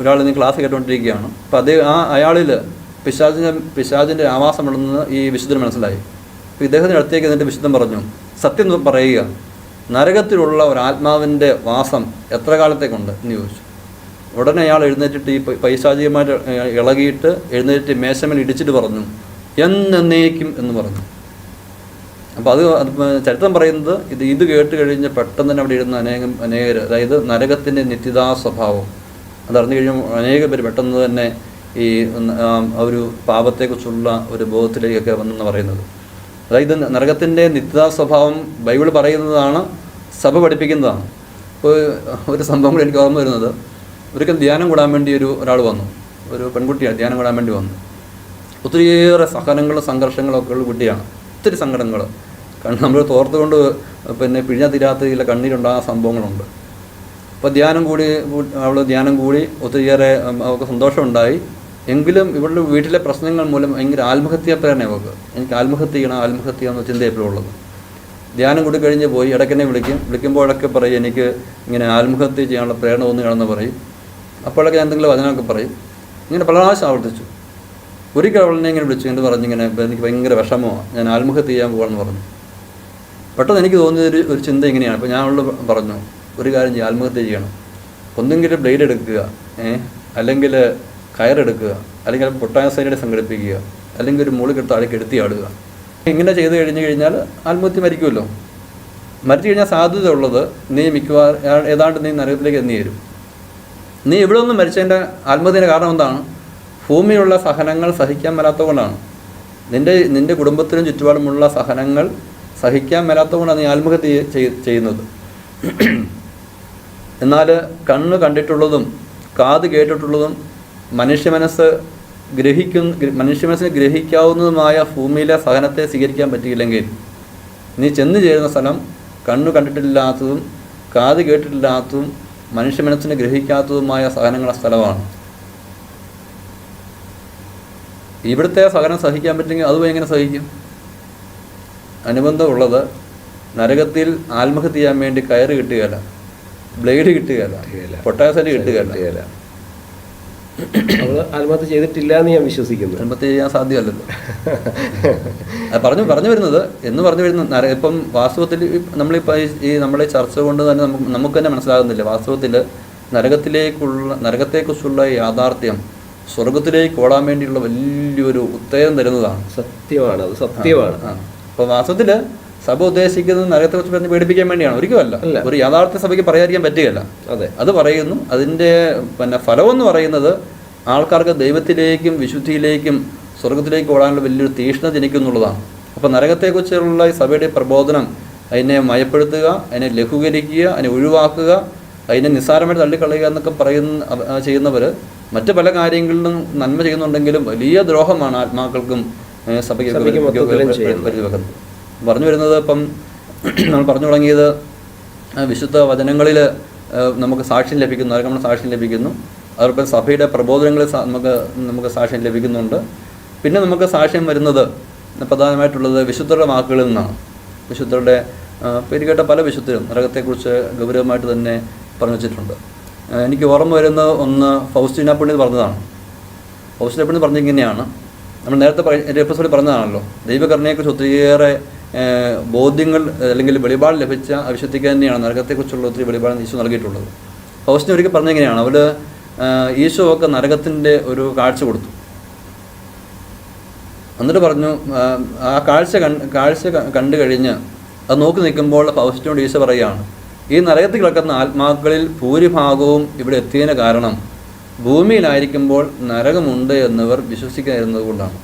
[SPEAKER 2] ഒരാൾ നിന്ന് ക്ലാസ് കേട്ടുകൊണ്ടിരിക്കുകയാണ്. അപ്പോൾ അയാളിൽ പിശാചിൻ്റെ ആവാസമുണ്ടെന്ന് ഈ വിശുദ്ധന് മനസ്സിലായി. അപ്പോൾ ഇദ്ദേഹത്തിന് അടുത്തേക്ക് എന്നിട്ട് വിശുദ്ധൻ പറഞ്ഞു, സത്യം പറയുക, നരകത്തിലുള്ള ഒരാത്മാവിൻ്റെ വാസം എത്ര കാലത്തേക്കുണ്ട് എന്ന് ചോദിച്ചു. ഉടനെ അയാൾ എഴുന്നേറ്റിട്ട് ഈ പൈശാചികമായിട്ട് ഇളകിയിട്ട് എഴുന്നേറ്റ് മേശമേൽ ഇടിച്ചിട്ട് പറഞ്ഞു, എന്നേക്കും എന്ന് പറഞ്ഞു. അപ്പോൾ അത് ചരിത്രം പറയുന്നത് ഇത് കേട്ട് കഴിഞ്ഞ് പെട്ടെന്ന് തന്നെ അവിടെ ഇരുന്ന അനേകർ, അതായത് നരകത്തിൻ്റെ നിത്യതാ സ്വഭാവം അതറിഞ്ഞു കഴിയുമ്പോൾ അനേകം പേര് പെട്ടെന്ന് തന്നെ ഈ ഒരു പാപത്തെക്കുറിച്ചുള്ള ഒരു ബോധത്തിലേക്കൊക്കെ വന്നെന്ന് പറയുന്നത്. അതായത് നരകത്തിൻ്റെ നിത്യതാ സ്വഭാവം ബൈബിൾ പറയുന്നതാണ്, സഭ പഠിപ്പിക്കുന്നതാണ്. ഇപ്പോൾ ഒരു സംഭവം കൂടി എനിക്ക് ഓർമ്മ വരുന്നത്, ഒരിക്കൽ ധ്യാനം കൂടാൻ വേണ്ടി ഒരാൾ വന്നു, ഒരു പെൺകുട്ടിയാണ് ധ്യാനം കൂടാൻ വേണ്ടി വന്നു. ഒത്തിരിയേറെ സഹനങ്ങളും സംഘർഷങ്ങളും ഒക്കെ ഉള്ള കുട്ടിയാണ്, ഒത്തിരി സങ്കടങ്ങൾ. കാരണം നമ്മൾ തോർത്തുകൊണ്ട് പിഴിഞ്ഞാൽ തീരാത്ത രീതിയിലെ കണ്ണീരുണ്ടാകുന്ന സംഭവങ്ങളുണ്ട്. അപ്പോൾ അവൾ ധ്യാനം കൂടി ഒത്തിരിയേറെ അവൾക്ക് സന്തോഷമുണ്ടായി. എങ്കിലും ഇവളുടെ വീട്ടിലെ പ്രശ്നങ്ങൾ മൂലം ഭയങ്കര ആത്മഹത്യാ പ്രേരണ അവൾക്ക്. എനിക്ക് ആത്മഹത്യ എന്ന ചിന്ത എപ്പോഴും ഉള്ളത്. ധ്യാനം കൂടി കഴിഞ്ഞ് പോയി ഇടയ്ക്കെന്നെ വിളിക്കുമ്പോഴൊക്കെ പറയും, എനിക്ക് ഇങ്ങനെ ആത്മഹത്യ ചെയ്യാനുള്ള പ്രേരണ തോന്നുകയാണെന്ന് പറയും. അപ്പോഴൊക്കെ എന്തെങ്കിലും വചനമൊക്കെ പറയും. ഇങ്ങനെ പല പ്രാവശ്യം ആവർത്തിച്ചു. ഒരിക്കൽ അവളെന്നെ ഇങ്ങനെ വിളിച്ചു എന്ന് പറഞ്ഞിങ്ങനെ, എനിക്ക് ഭയങ്കര വിഷമമാണ്, ഞാൻ ആത്മഹത്യ ചെയ്യാൻ പോകാമെന്ന് പറഞ്ഞു. പെട്ടെന്ന് എനിക്ക് തോന്നിയൊരു ചിന്ത ഇങ്ങനെയാണ്. അപ്പോൾ ഞാൻ അവളോട് പറഞ്ഞു, ഒരു കാര്യം ചെയ്യുക, ആത്മഹത്യ ചെയ്യണം. ഒന്നെങ്കിൽ ബ്ലേഡ് എടുക്കുക, അല്ലെങ്കിൽ കയറെടുക്കുക, അല്ലെങ്കിൽ പൊട്ടാസൈഡ് സംഘടിപ്പിക്കുക, അല്ലെങ്കിൽ ഒരു മുകളിൽ താഴേക്ക് എടുത്തിയാടുക. ഇങ്ങനെ ചെയ്ത് കഴിഞ്ഞാൽ ആത്മഹത്യ മരിക്കുമല്ലോ. മരിച്ചു കഴിഞ്ഞാൽ സാധ്യത ഉള്ളത് നീ ഏതാണ്ട് നീ നരകത്തിലേക്ക് എത്തി തരും. നീ ഇവിടെ ഒന്നും മരിച്ചതിൻ്റെ ആത്മഹത്യൻ്റെ കാരണം എന്താണ്? ഭൂമിയിലുള്ള സഹനങ്ങൾ സഹിക്കാൻ വരാത്തതുകൊണ്ടാണ്. നിന്റെ കുടുംബത്തിനും ചുറ്റുപാടുമുള്ള സഹനങ്ങൾ സഹിക്കാൻ മേലാത്തതുകൊണ്ടാണ് നീ ആത്മഹത്യ ചെയ്യുന്നത്. എന്നാൽ കണ്ണ് കണ്ടിട്ടുള്ളതും കാത് കേട്ടിട്ടുള്ളതും മനുഷ്യ മനസ്സിന് ഗ്രഹിക്കാവുന്നതുമായ ഭൂമിയിലെ സഹനത്തെ സ്വീകരിക്കാൻ പറ്റിയില്ലെങ്കിൽ നീ ചെന്ന് ചേരുന്ന സ്ഥലം കണ്ണു കണ്ടിട്ടില്ലാത്തതും കാത് കേട്ടിട്ടില്ലാത്തതും മനുഷ്യ മനസ്സിന് ഗ്രഹിക്കാത്തതുമായ സഹനങ്ങളുടെ സ്ഥലമാണ്. ഇവിടുത്തെ സഹനം സഹിക്കാൻ പറ്റില്ലെങ്കിൽ അതും എങ്ങനെ സഹിക്കും? അനുബന്ധമുള്ളത് നരകത്തിൽ ആത്മഹത്യ ചെയ്യാൻ വേണ്ടി കയറ് കിട്ടുകയില്ല, ബ്ലേഡ് കിട്ടുകയില്ല, പൊട്ടാസരി കിട്ടുകയില്ല.
[SPEAKER 1] ആത്മഹത്യ ചെയ്തിട്ടില്ല എന്ന് ഞാൻ വിശ്വസിക്കുന്നു.
[SPEAKER 2] ആത്മഹത്യ ചെയ്യാൻ സാധ്യമല്ലല്ലോ. പറഞ്ഞു വരുന്നത് ഇപ്പം വാസ്തവത്തിൽ നമ്മളിപ്പോൾ ഈ നമ്മുടെ ചർച്ച കൊണ്ട് തന്നെ നമുക്ക് തന്നെ മനസ്സിലാകുന്നില്ല. വാസ്തവത്തിൽ നരകത്തെക്കുറിച്ചുള്ള യാഥാർത്ഥ്യം സ്വർഗത്തിലേക്ക് ഓടാൻ വേണ്ടിയുള്ള വലിയൊരു ഉത്തേജനം തരുന്നതാണ്.
[SPEAKER 1] സത്യമാണ്, അത് സത്യമാണ്.
[SPEAKER 2] അപ്പോൾ വാസ്തവത്തിൽ സഭ ഉദ്ദേശിക്കുന്നത് നരകത്തെക്കുറിച്ച് പറഞ്ഞ് പേടിപ്പിക്കാൻ വേണ്ടിയാണ്, ഒരിക്കലല്ല. ഒരു യാഥാർത്ഥ്യ സഭയ്ക്ക് പറയാതിരിക്കാൻ പറ്റുകയില്ല.
[SPEAKER 1] അതെ,
[SPEAKER 2] അത് പറയുന്നു. അതിൻ്റെ ഫലമെന്ന് പറയുന്നത് ആൾക്കാർക്ക് ദൈവത്തിലേക്കും വിശുദ്ധിയിലേക്കും സ്വർഗത്തിലേക്ക് ഓടാനുള്ള വലിയൊരു തീഷ്ണത ജനിക്കുന്നുള്ളതാണ്. അപ്പോൾ നരകത്തെക്കുറിച്ചുള്ള ഈ സഭയുടെ പ്രബോധനം അതിനെ മയപ്പെടുത്തുക, അതിനെ ലഘൂകരിക്കുക, അതിനെ ഒഴിവാക്കുക, അതിനെ നിസ്സാരമായിട്ട് തള്ളിക്കളയുക എന്നൊക്കെ ചെയ്യുന്നവർ മറ്റ് പല കാര്യങ്ങളിലും നന്മ ചെയ്യുന്നുണ്ടെങ്കിലും വലിയ ദ്രോഹമാണ് ആത്മാക്കൾക്കും സഭയ്ക്കും വെക്കുന്നത്. പറഞ്ഞു വരുന്നത് ഇപ്പം നമ്മൾ പറഞ്ഞു തുടങ്ങിയത് വിശുദ്ധ വചനങ്ങളിൽ നമുക്ക് സാക്ഷ്യം ലഭിക്കുന്നു, നരകമാണ് സാക്ഷ്യം ലഭിക്കുന്നു. അതോടൊപ്പം സഭയുടെ പ്രബോധനങ്ങളിൽ നമുക്ക് സാക്ഷ്യം ലഭിക്കുന്നുണ്ട്. പിന്നെ നമുക്ക് സാക്ഷ്യം വരുന്നത് പ്രധാനമായിട്ടുള്ളത് വിശുദ്ധരുടെ വാക്കുകളിൽ നിന്നാണ്. വിശുദ്ധരുടെ പേര് കേട്ട പല വിശുദ്ധരും നരകത്തെക്കുറിച്ച് ഗൗരവമായിട്ട് തന്നെ പറഞ്ഞു വച്ചിട്ടുണ്ട്. എനിക്ക് ഓർമ്മ വരുന്ന ഒന്ന് ഫൗസ്റ്റീന പുണ്യ പറഞ്ഞതാണ്. ഫൗസ്റ്റീന പുണ്യ പറഞ്ഞിങ്ങനെയാണ്, നമ്മൾ നേരത്തെ എപ്പിസോഡിൽ പറഞ്ഞതാണല്ലോ, ദൈവകരുണയെക്കുറിച്ച് ഒത്തിരിയേറെ ബോധ്യങ്ങൾ അല്ലെങ്കിൽ വെളിപാട് ലഭിച്ച അവിശുദ്ധിക്ക് തന്നെയാണ് നരകത്തെക്കുറിച്ചുള്ള ഒത്തിരി വെളിപാട് ഈശോ നൽകിയിട്ടുള്ളത്. ഫൗസ്റ്റീന ഒരിക്കൽ പറഞ്ഞിങ്ങനെയാണ്, അവർ ഈശോ ഒക്കെ നരകത്തിൻ്റെ ഒരു കാഴ്ച കൊടുത്തു. എന്നിട്ട് പറഞ്ഞു, ആ കാഴ്ച കണ്ടു കഴിഞ്ഞ് അത് നോക്കി നിൽക്കുമ്പോൾ ഫൗസ്റ്റീനോട് ഈശോ പറയുകയാണ്, ഈ നരകത്തിൽ കിടക്കുന്ന ആത്മാക്കളിൽ ഭൂരിഭാഗവും ഇവിടെ എത്തിയതിന് കാരണം ഭൂമിയിലായിരിക്കുമ്പോൾ നരകമുണ്ട് എന്നിവർ വിശ്വസിക്കാതിരുന്നത് കൊണ്ടാണ്.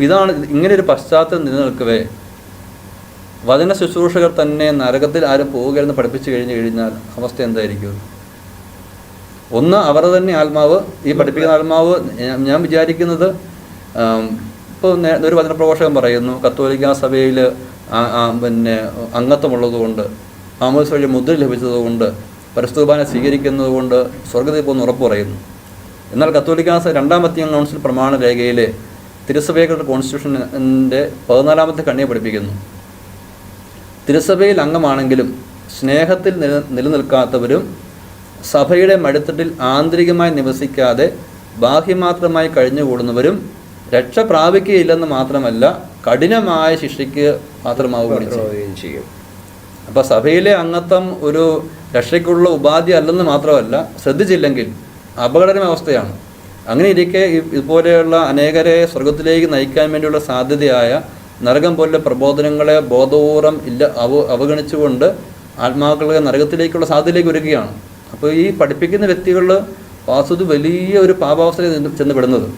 [SPEAKER 2] ഇതാണ് ഇങ്ങനെ ഒരു പശ്ചാത്തലം നിലനിൽക്കവേ വചന ശുശ്രൂഷകർ തന്നെ നരകത്തിൽ ആരും പോവുകയെന്ന് പഠിപ്പിച്ചു കഴിഞ്ഞാൽ അവസ്ഥ എന്തായിരിക്കും? ഒന്ന്, അവരുടെ തന്നെ ആത്മാവ്, ഈ പഠിപ്പിക്കുന്ന ആത്മാവ്, ഞാൻ വിചാരിക്കുന്നത് ഇപ്പോൾ ഒരു വചനപ്രഘോഷകൻ പറയുന്നു, കത്തോലിക്കാ സഭയിൽ അംഗത്വമുള്ളതുകൊണ്ട്, മാമോദീസ വഴി മുദ്ര ലഭിച്ചതുകൊണ്ട്, പരിശുദ്ധ കുർബാന സ്വീകരിക്കുന്നത് കൊണ്ട് സ്വർഗ്ഗത്തിൽ പോകുന്ന ഉറപ്പ് പറയുന്നു. എന്നാൽ കത്തോലിക്കാ സഭ 2ാം വത്തിക്കാൻ കൗൺസിൽ പ്രമാണ രേഖയിലെ തിരുസഭയുടെ കോൺസ്റ്റിറ്റ്യൂഷൻ്റെ 14ാമത്തെ കണ്ണിയെ പഠിപ്പിക്കുന്നു, തിരുസഭയിൽ അംഗമാണെങ്കിലും സ്നേഹത്തിൽ നിലനിൽക്കാത്തവരും സഭയുടെ മടിത്തട്ടിൽ ആന്തരികമായി നിവസിക്കാതെ ബാഹ്യമാത്രമായി കഴിഞ്ഞുകൂടുന്നവരും രക്ഷ പ്രാപിക്കുകയില്ലെന്ന് മാത്രമല്ല കഠിനമായ ശിക്ഷയ്ക്ക് മാത്രമാവുകയും ചെയ്യും. അപ്പോൾ സഭയിലെ അംഗത്വം ഒരു രക്ഷയ്ക്കുള്ള ഉപാധി അല്ലെന്ന് മാത്രമല്ല, ശ്രദ്ധിച്ചില്ലെങ്കിൽ അപകടകരമായ അവസ്ഥയാണ്. അങ്ങനെ ഇരിക്കെ ഇതുപോലെയുള്ള അനേകരെ സ്വർഗത്തിലേക്ക് നയിക്കാൻ വേണ്ടിയുള്ള സാധ്യതയായ നരകം പോലുള്ള പ്രബോധനങ്ങളെ ബോധപൂർവം അവഗണിച്ചുകൊണ്ട് ആത്മാക്കളെ നരകത്തിലേക്കുള്ള സാധ്യതയിലേക്ക് ഒരുക്കുകയാണ്. അപ്പോൾ ഈ പഠിപ്പിക്കുന്ന വ്യക്തികൾ വാസ്തുതി വലിയ ഒരു പാപാവസ്ഥയിൽ ചെന്ന് പെടുന്നത്.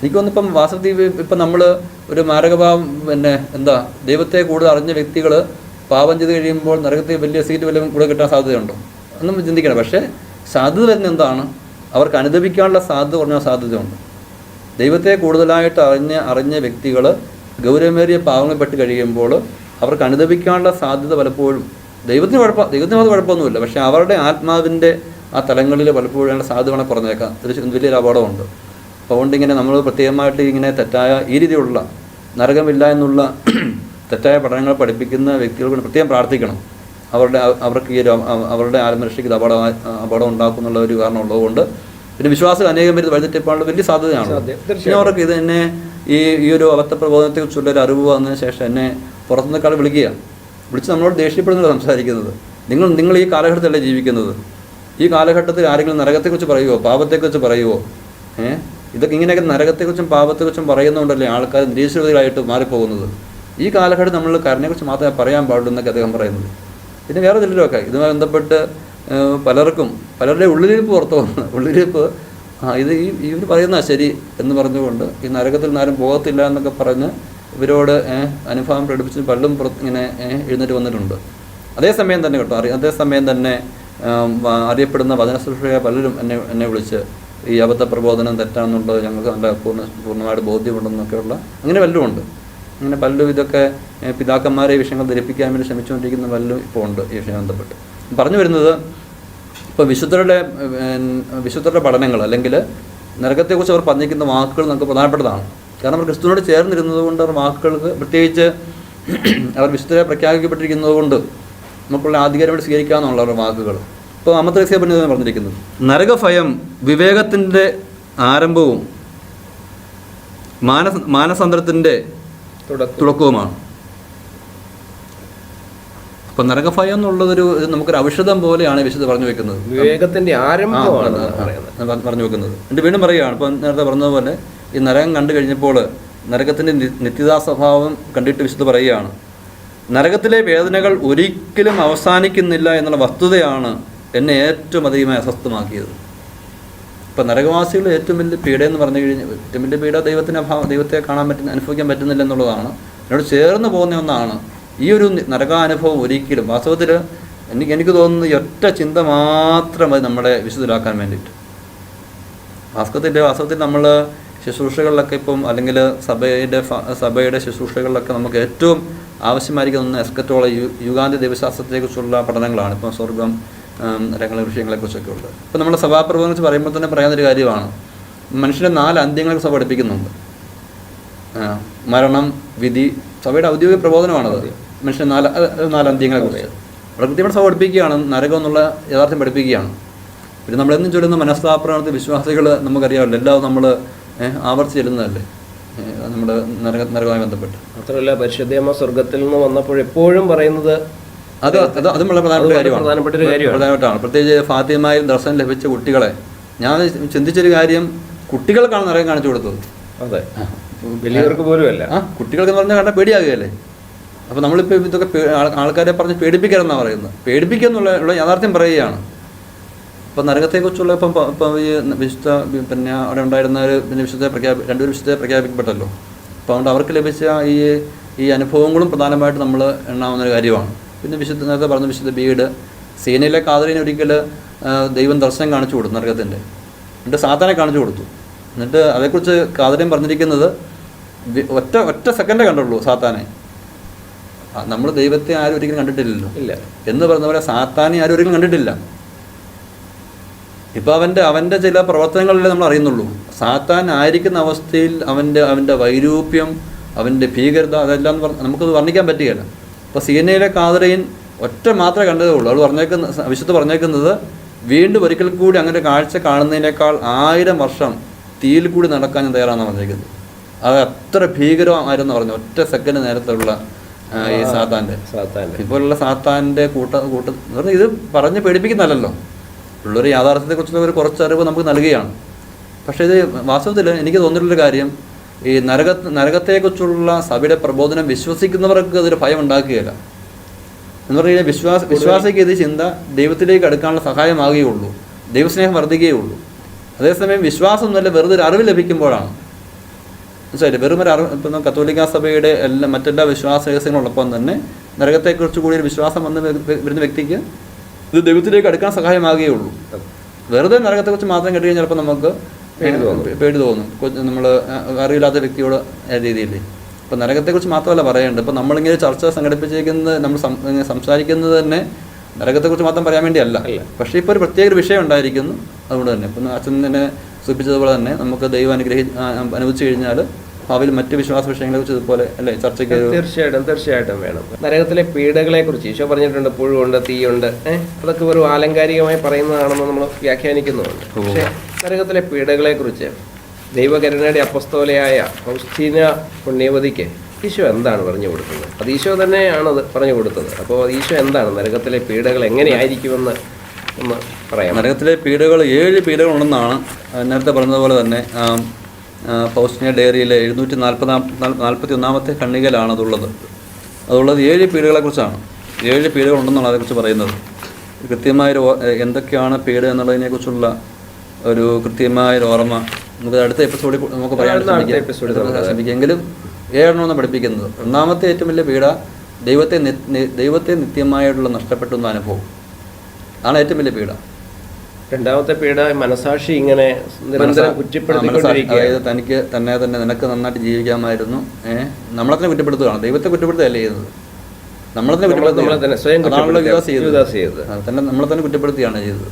[SPEAKER 2] എനിക്കൊന്നിപ്പം വാസ്തവത്തിൽ ഇപ്പം നമ്മൾ ഒരു മാരകഭാവം ദൈവത്തെ കൂടുതൽ അറിഞ്ഞ വ്യക്തികൾ പാപം ചെയ്ത് കഴിയുമ്പോൾ നരകത്തിൽ വലിയ സീറ്റ് വല്ലതും കൂടെ കിട്ടാൻ സാധ്യതയുണ്ടോ ഒന്നും ചിന്തിക്കണം. പക്ഷേ സാധ്യത വരുന്ന എന്താണ്? അവർക്ക് അനുദപിക്കാനുള്ള സാധ്യത കുറഞ്ഞ സാധ്യതയുണ്ട്. ദൈവത്തെ കൂടുതലായിട്ട് അറിഞ്ഞ വ്യക്തികൾ ഗൗരവമേറിയ പാവങ്ങൾപ്പെട്ട് കഴിയുമ്പോൾ അവർക്ക് അനുദപിക്കാനുള്ള സാധ്യത പലപ്പോഴും ദൈവത്തിന് അത് കുഴപ്പമൊന്നുമില്ല, പക്ഷേ അവരുടെ ആത്മാവിൻ്റെ ആ തലങ്ങളിൽ പലപ്പോഴും സാധ്യത കുറഞ്ഞേക്കാം. വലിയൊരു അപകടമുണ്ട്. അതുകൊണ്ട് ഇങ്ങനെ നമ്മൾ പ്രത്യേകമായിട്ട് ഇങ്ങനെ തെറ്റായ ഈ രീതിയിലുള്ള നരകമില്ല എന്നുള്ള തെറ്റായ പഠനങ്ങൾ പഠിപ്പിക്കുന്ന വ്യക്തികളോട് പ്രത്യേകം പ്രാർത്ഥിക്കണം. അവർക്ക് ഈ അവരുടെ ആത്മരക്ഷയ്ക്ക് അപകടം ഉണ്ടാക്കുന്നുള്ള ഒരു കാരണം ഉള്ളതുകൊണ്ട്. പിന്നെ വിശ്വാസം അനേകം പേര് വഴിതെറ്റിപ്പാനുള്ള വലിയ സാധ്യതയാണ്. പിന്നെ അവർക്ക് ഇത് എന്നെ ഈ ഒരു അബദ്ധ പ്രബോധനത്തെക്കുറിച്ചുള്ള ഒരു അറിവ് വന്നതിന് ശേഷം എന്നെ പുറത്തുനിന്നേക്കാൾ വിളിച്ച് നമ്മളോട് ദേഷ്യപ്പെടുന്നില്ല സംസാരിക്കുന്നത്. നിങ്ങൾ ഈ കാലഘട്ടത്തിലല്ലേ ജീവിക്കുന്നത്? ഈ കാലഘട്ടത്തിൽ ആരെങ്കിലും നരകത്തെക്കുറിച്ച് പറയുമോ, പാപത്തെക്കുറിച്ച് പറയുമോ? ഇതൊക്കെ ഇങ്ങനെയൊക്കെ നരകത്തെക്കുറിച്ചും പാപത്തെക്കുറിച്ചും പറയുന്നതുകൊണ്ടല്ലേ ആൾക്കാർ നിരീശ്വരതയിലായിട്ട് മാറിപ്പോകുന്നത്. ഈ കാലഘട്ടം നമ്മൾ കരുണയെക്കുറിച്ച് മാത്രമേ പറയാൻ പാടുള്ളൂ എന്നൊക്കെ അദ്ദേഹം പറയുന്നത്. പിന്നെ വേറെ ചിലരൊക്കെ ഇതുമായി ബന്ധപ്പെട്ട് പലരുടെ ഉള്ളിലിരിപ്പ് പുറത്തു പോകുന്നത്. ഉള്ളിലിരിപ്പ് ഇത് ഇവർ പറയുന്ന ശരി എന്ന് പറഞ്ഞുകൊണ്ട് ഈ നരകത്തിൽ നിന്നാരും പോകത്തില്ല എന്നൊക്കെ പറഞ്ഞ് ഇവരോട് അനുഭവം പ്രകടിപ്പിച്ച് പലരും ഇങ്ങനെ എഴുന്നേറ്റ് വന്നിട്ടുണ്ട്. അതേസമയം തന്നെ കേട്ടോ അതേസമയം തന്നെ അറിയപ്പെടുന്ന വചനശുശ്രൂഷകരെ പലരും എന്നെ വിളിച്ച് ഈ അബദ്ധ പ്രബോധനം തെറ്റാണെന്നുള്ളത് ഞങ്ങൾക്ക് നല്ല പൂർണ്ണമായിട്ട് ബോധ്യമുണ്ടെന്നൊക്കെയുള്ള അങ്ങനെ പലരും ഉണ്ട്. അങ്ങനെ പലരും ഇതൊക്കെ പിതാക്കന്മാരെ ഈ വിഷയങ്ങൾ ധരിപ്പിക്കാൻ വേണ്ടി ശ്രമിച്ചുകൊണ്ടിരിക്കുന്ന പലരും ഇപ്പോൾ ഉണ്ട് ഈ വിഷയം ബന്ധപ്പെട്ട്. പറഞ്ഞു വരുന്നത് ഇപ്പോൾ വിശുദ്ധരുടെ പഠനങ്ങൾ അല്ലെങ്കിൽ നരകത്തെക്കുറിച്ച് അവർ പറഞ്ഞിരിക്കുന്ന വാക്കുകൾ നമുക്ക് പ്രധാനപ്പെട്ടതാണ്. കാരണം അവർ ക്രിസ്തുവിനോട് ചേർന്നിരുന്നത് കൊണ്ട് അവർ വാക്കുകൾക്ക് പ്രത്യേകിച്ച് അവർ വിശുദ്ധരെ പ്രഖ്യാപിക്കപ്പെട്ടിരിക്കുന്നത് കൊണ്ട് നമുക്കുള്ള ആധികാരമായിട്ട് സ്വീകരിക്കാമെന്നുള്ള അവരുടെ വാക്കുകൾ. ഇപ്പോൾ അമത്രക്സിയെ പറഞ്ഞിരിക്കുന്നത് നരകഭയം വിവേകത്തിൻ്റെ ആരംഭവും മാനസാന്തരത്തിൻ്റെ തുടക്കവുമാണ്. അപ്പം നരകഭയം എന്നുള്ളതൊരു നമുക്കൊരു ഔഷധം പോലെയാണ് വിശുദ്ധ പറഞ്ഞു വെക്കുന്നത്,
[SPEAKER 1] വിവേകത്തിൻ്റെ ആരംഭമാണ്
[SPEAKER 2] പറഞ്ഞു വെക്കുന്നത്. എന്നിട്ട് വീണ്ടും പറയുകയാണ്, ഇപ്പം നേരത്തെ പറഞ്ഞതുപോലെ ഈ നരകം കണ്ടു കഴിഞ്ഞപ്പോൾ നരകത്തിൻ്റെ നിത്യതാ സ്വഭാവം കണ്ടിട്ട് വിശുദ്ധ പറയുകയാണ്, നരകത്തിലെ വേദനകൾ ഒരിക്കലും അവസാനിക്കുന്നില്ല എന്നുള്ള വസ്തുതയാണ് എന്നെ ഏറ്റവും അധികമായി അസ്വസ്ഥമാക്കിയത്. ഇപ്പം നരകവാസികൾ ഏറ്റവും വലിയ പീഡയെന്ന് പറഞ്ഞു കഴിഞ്ഞാൽ ഏറ്റവും വലിയ പീഡ ദൈവത്തെ കാണാൻ അനുഭവിക്കാൻ പറ്റുന്നില്ല എന്നുള്ളതാണ്. എന്നോട് ചേർന്ന് പോകുന്ന ഒന്നാണ് ഈ ഒരു നരകാനുഭവം. ഒരിക്കലും വാസ്തവത്തിൽ എനിക്ക് തോന്നുന്നത് ഈ ഒറ്റ ചിന്ത മാത്രം മതി നമ്മളെ വിശുദ്ധരാക്കാൻ വേണ്ടിയിട്ട്. വാസ്തവത്തിൽ നമ്മൾ ശുശ്രൂഷകളിലൊക്കെ ഇപ്പം അല്ലെങ്കിൽ സഭയുടെ ശുശ്രൂഷകളിലൊക്കെ നമുക്ക് ഏറ്റവും ആവശ്യമായിരിക്കുന്ന എസ്കറ്റോള യുഗാന്തി ദൈവശാസ്ത്രത്തെക്കുറിച്ചുള്ള പഠനങ്ങളാണ്. ഇപ്പം സ്വർഗം നരകങ്ങളെ വിഷയങ്ങളെക്കുറിച്ചൊക്കെ ഉണ്ട്. ഇപ്പം നമ്മുടെ സഭാപ്രബോധനം പറയുമ്പോൾ തന്നെ പറയാവുന്നൊരു കാര്യമാണ്, മനുഷ്യൻ്റെ 4 അന്ത്യങ്ങളൊക്കെ സഭ പഠിപ്പിക്കുന്നുണ്ട്. മരണം, വിധി, സഭയുടെ ഔദ്യോഗിക പ്രബോധനമാണത്. മനുഷ്യൻ്റെ 4 അന്ത്യങ്ങളെക്കുറിച്ച് അവിടെ കൃത്യമായിട്ട് സഭ പഠിപ്പിക്കുകയാണ്, നരകം എന്നുള്ള യാഥാർത്ഥ്യം പഠിപ്പിക്കുകയാണ്. പിന്നെ നമ്മളെന്നും ചൊല്ലുന്ന മനസ്താപനത്തിൽ വിശ്വാസികൾ നമുക്കറിയാമല്ലോ, എല്ലാം നമ്മൾ ആവർത്തിച്ച് ചെല്ലുന്നതല്ലേ നമ്മുടെ നരകവുമായി ബന്ധപ്പെട്ട്.
[SPEAKER 1] മാത്രമല്ല പരിശുദ്ധയമ്മ സ്വർഗത്തിൽ നിന്ന് വന്നപ്പോൾ എപ്പോഴും പറയുന്നത്
[SPEAKER 2] അതും വളരെ പ്രധാനപ്പെട്ടതാണ്. പ്രത്യേകിച്ച് ഫാത്തിമയിൽ ദർശനം ലഭിച്ച കുട്ടികളെ ഞാൻ ചിന്തിച്ചൊരു കാര്യം, കുട്ടികൾക്കാണ് നരകം കാണിച്ചു കൊടുത്തത്.
[SPEAKER 1] അതെ, വലിയവർക്ക് പോലും അല്ല.
[SPEAKER 2] കുട്ടികൾക്ക് പറഞ്ഞാൽ കണ്ടാൽ പേടിയാകുകയല്ലേ. അപ്പോൾ നമ്മളിപ്പോൾ ഇതൊക്കെ ആൾക്കാരെ പറഞ്ഞ് പേടിപ്പിക്കരുതെന്നാണ് പറയുന്നത്. പേടിപ്പിക്കുന്നുള്ള യാഥാർത്ഥ്യം പറയുകയാണ്. ഇപ്പം നരകത്തെക്കുറിച്ചുള്ള ഇപ്പം ഈ വിശുദ്ധ പിന്നെ അവിടെ ഉണ്ടായിരുന്നവർ പിന്നെ രണ്ടുപേരും വിശുദ്ധ പ്രഖ്യാപിക്കപ്പെട്ടല്ലോ. അപ്പോൾ അതുകൊണ്ട് അവർക്ക് ലഭിച്ച ഈ അനുഭവങ്ങളും പ്രധാനമായിട്ട് നമ്മൾ എണ്ണാവുന്നൊരു കാര്യമാണ്. പിന്നെ നേരത്തെ പറഞ്ഞ വിശുദ്ധ ബീഡ് സീനയിലെ കാതറിനെ ഒരിക്കൽ ദൈവം ദർശനം കാണിച്ചു കൊടുത്തു നരകത്തിൻ്റെ, എന്നിട്ട് സാത്താനെ കാണിച്ചു കൊടുത്തു. എന്നിട്ട് അതേക്കുറിച്ച് കാതറിയും പറഞ്ഞിരിക്കുന്നത് ഒറ്റ സെക്കൻഡേ കണ്ടുള്ളൂ സാത്താനെ. നമ്മൾ ദൈവത്തെ ആരും ഒരിക്കലും കണ്ടിട്ടില്ലല്ലോ
[SPEAKER 1] ഇല്ല
[SPEAKER 2] എന്ന് പറഞ്ഞ പോലെ സാത്താനെ ആരും ഒരിക്കലും കണ്ടിട്ടില്ല. ഇപ്പോൾ അവൻ്റെ ചില പ്രവർത്തനങ്ങളിലേ നമ്മൾ അറിയുന്നുള്ളൂ. സാത്താൻ ആയിരിക്കുന്ന അവസ്ഥയിൽ അവൻ്റെ വൈരൂപ്യം, അവൻ്റെ ഭീകരത, അതെല്ലാം നമുക്കത് വർണ്ണിക്കാൻ പറ്റുകയില്ല. ഇപ്പോൾ സീനയിലെ കാതറീൻ ഒറ്റ മാത്രമേ കണ്ടതേ ഉള്ളൂ. അവൾ വിശുദ്ധ പറഞ്ഞേക്കുന്നത് വീണ്ടും ഒരിക്കൽ കൂടി അങ്ങനെ കാഴ്ച കാണുന്നതിനേക്കാൾ 1000 വർഷം തീയിൽ കൂടി നടക്കാൻ ഞാൻ തയ്യാറാണെന്ന് പറഞ്ഞേക്കുന്നത്. അത് അത്ര ഭീകരമായിരുന്നു പറഞ്ഞു, ഒറ്റ സെക്കൻഡ് നേരത്തുള്ള ഈ സാത്താൻ്റെ ഇപ്പോഴുള്ള സാത്താൻ്റെ കൂട്ടം ഇത് പറഞ്ഞ് പേടിപ്പിക്കുന്നതല്ലോ, ഉള്ളൊരു യാഥാർത്ഥ്യത്തെക്കുറിച്ചുള്ള ഒരു കുറച്ചറിവ് നമുക്ക് നൽകുകയാണ്. പക്ഷേ ഇത് വാസ്തവത്തിൽ എനിക്ക് തോന്നിയിട്ടുള്ളൊരു കാര്യം, ഈ നരകത്തെക്കുറിച്ചുള്ള സഭയുടെ പ്രബോധനം വിശ്വസിക്കുന്നവർക്ക് അതൊരു ഭയം ഉണ്ടാക്കുകയില്ല. എന്ന് പറഞ്ഞു കഴിഞ്ഞാൽ വിശ്വാസിക്ക് ഇത് ചിന്ത ദൈവത്തിലേക്ക് അടുക്കാനുള്ള സഹായമാകുകയുള്ളൂ, ദൈവസ്നേഹം വർദ്ധിക്കുകയുള്ളൂ. അതേസമയം വിശ്വാസം എന്നല്ല വെറുതെ ഒരു അറിവ് ലഭിക്കുമ്പോഴാണ് മനസ്സിലായില്ലേ, വെറും ഒരു അറിവ്. ഇപ്പം കത്തോലിക്ക സഭയുടെ മറ്റെല്ലാ വിശ്വാസ രഹസ്യങ്ങളോടൊപ്പം തന്നെ നരകത്തെക്കുറിച്ച് കൂടി ഒരു വിശ്വാസം വരുന്ന വ്യക്തിക്ക് ഇത് ദൈവത്തിലേക്ക് അടുക്കാൻ സഹായമാകുകയുള്ളൂ. വെറുതെ നരകത്തെക്കുറിച്ച് മാത്രം കേട്ട് കഴിഞ്ഞാൽ ചിലപ്പോൾ നമുക്ക് പേടി തോന്നും, നമ്മൾ അറിയില്ലാത്ത വ്യക്തിയോട് രീതിയിൽ. ഇപ്പം നരകത്തെക്കുറിച്ച് മാത്രമല്ല പറയേണ്ടത്. ഇപ്പം നമ്മളിങ്ങനെ ചർച്ച സംഘടിപ്പിച്ചിരിക്കുന്നത്, നമ്മൾ സംസാരിക്കുന്നത് തന്നെ നരകത്തെക്കുറിച്ച് മാത്രം പറയാൻ വേണ്ടിയല്ല. പക്ഷേ ഇപ്പോൾ ഒരു പ്രത്യേക വിഷയം ഉണ്ടായിരിക്കുന്നു. അതുകൊണ്ട് തന്നെ ഇപ്പം അച്ഛൻ തന്നെ സൂചിപ്പിച്ചതുപോലെ തന്നെ നമുക്ക് ദൈവം അനുവദിച്ചു കഴിഞ്ഞാൽ ഭാവിയിൽ മറ്റ് വിശ്വാസ വിഷയങ്ങളെ കുറിച്ച് ഇതുപോലെ അല്ലേ ചർച്ചയ്ക്ക്
[SPEAKER 1] തീർച്ചയായിട്ടും വേണം. നരകത്തിലെ പീഡകളെ കുറിച്ച് ഈശോ പറഞ്ഞിട്ടുണ്ട്, പുഴുണ്ട്, തീയുണ്ട്, അതൊക്കെ ഒരു ആലങ്കാരികമായി പറയുന്നതാണെന്ന് നമ്മൾ വ്യാഖ്യാനിക്കുന്നുണ്ട്. പക്ഷേ നരകത്തിലെ പീഡകളെ കുറിച്ച് ദൈവകരുണയുടെ അപ്പസ്തോലയായ ഫൗസ്റ്റീന പുണ്യവതിക്ക് ഈശോ എന്താണ് പറഞ്ഞു കൊടുക്കുന്നത്? അത് ഈശോ തന്നെയാണത് പറഞ്ഞു കൊടുത്തത്. അപ്പോൾ ഈശോ എന്താണ് നരകത്തിലെ പീഡകൾ എങ്ങനെയായിരിക്കുമെന്ന് ഒന്ന് പറയാം.
[SPEAKER 2] നരകത്തിലെ പീഡകൾ 7 പീഡകളുണ്ടെന്നാണ് നേരത്തെ പറഞ്ഞതുപോലെ തന്നെ ഫൗസ്റ്റീന ഡയറിയിലെ 741 ഖണ്ഡികയിലാണ് അതുള്ളത് 7 പീഡകളെക്കുറിച്ചാണ്. 7 പീഡകളുണ്ടെന്നാണ് അതേക്കുറിച്ച് പറയുന്നത്. കൃത്യമായൊരു എന്തൊക്കെയാണ് പീഡ എന്നുള്ളതിനെക്കുറിച്ചുള്ള ഒരു കൃത്യമായൊരു ഓർമ്മ നമുക്ക് അടുത്ത എപ്പിസോഡിൽ നമുക്ക് പറയാൻ ശ്രമിക്കാം. എങ്കിലും 7 പഠിപ്പിക്കുന്നത്. ഒന്നാമത്തെ ഏറ്റവും വലിയ പീഡ ദൈവത്തെ നിത്യമായിട്ടുള്ള നഷ്ടപ്പെട്ടുന്ന അനുഭവം ആണ് ഏറ്റവും വലിയ പീഡ.
[SPEAKER 1] രണ്ടാമത്തെ പീഡ മനസാക്ഷി ഇങ്ങനെ നിരന്തരം കുറ്റപ്പെടുത്തിക്കൊണ്ടിരിക്കുക.
[SPEAKER 2] അതായത് തനിക്ക് തന്നെ നിനക്ക് നന്നായിട്ട് ജീവിക്കാമായിരുന്നു, നമ്മളെ തന്നെ കുറ്റപ്പെടുത്തുകയാണ്. ദൈവത്തെ കുറ്റപ്പെടുത്തുകയല്ല ചെയ്യുന്നത്, നമ്മളെ തന്നെ നമ്മളെ തന്നെ കുറ്റപ്പെടുത്തുകയാണ് ചെയ്തത്.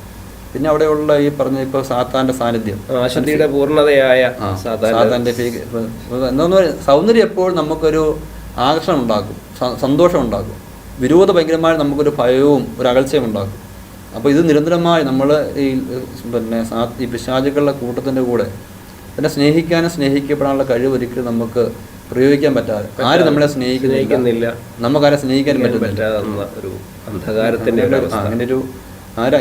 [SPEAKER 2] പിന്നെ അവിടെയുള്ള ഈ പറഞ്ഞ ഇപ്പോൾ സാത്താന്റെ സാന്നിധ്യം,
[SPEAKER 1] പൂർണ്ണതയായ
[SPEAKER 2] സാത്താന്റെ എന്താന്ന് പറയുക, സൗന്ദര്യം എപ്പോഴും നമുക്കൊരു ആകർഷണം ഉണ്ടാക്കും, സന്തോഷം ഉണ്ടാക്കും. വിരോധ ഭയങ്കരമായി നമുക്കൊരു ഭയവും ഒരു അകൽച്ചയും ഉണ്ടാക്കും. അപ്പോൾ ഇത് നിരന്തരമായി നമ്മൾ ഈ പിശാചുക്കളുടെ കൂട്ടത്തിൻ്റെ കൂടെ പിന്നെ സ്നേഹിക്കാനും സ്നേഹിക്കപ്പെടാനുള്ള കഴിവ് ഒരിക്കലും നമുക്ക് പ്രയോഗിക്കാൻ പറ്റാതെ, ആരും നമ്മളെ സ്നേഹിക്കുന്നില്ല, നമുക്കാരെ സ്നേഹിക്കാനും പറ്റുന്നില്ല.
[SPEAKER 1] ഒരു അന്ധകാരത്തിൻ്റെ
[SPEAKER 2] അങ്ങനെ ഒരു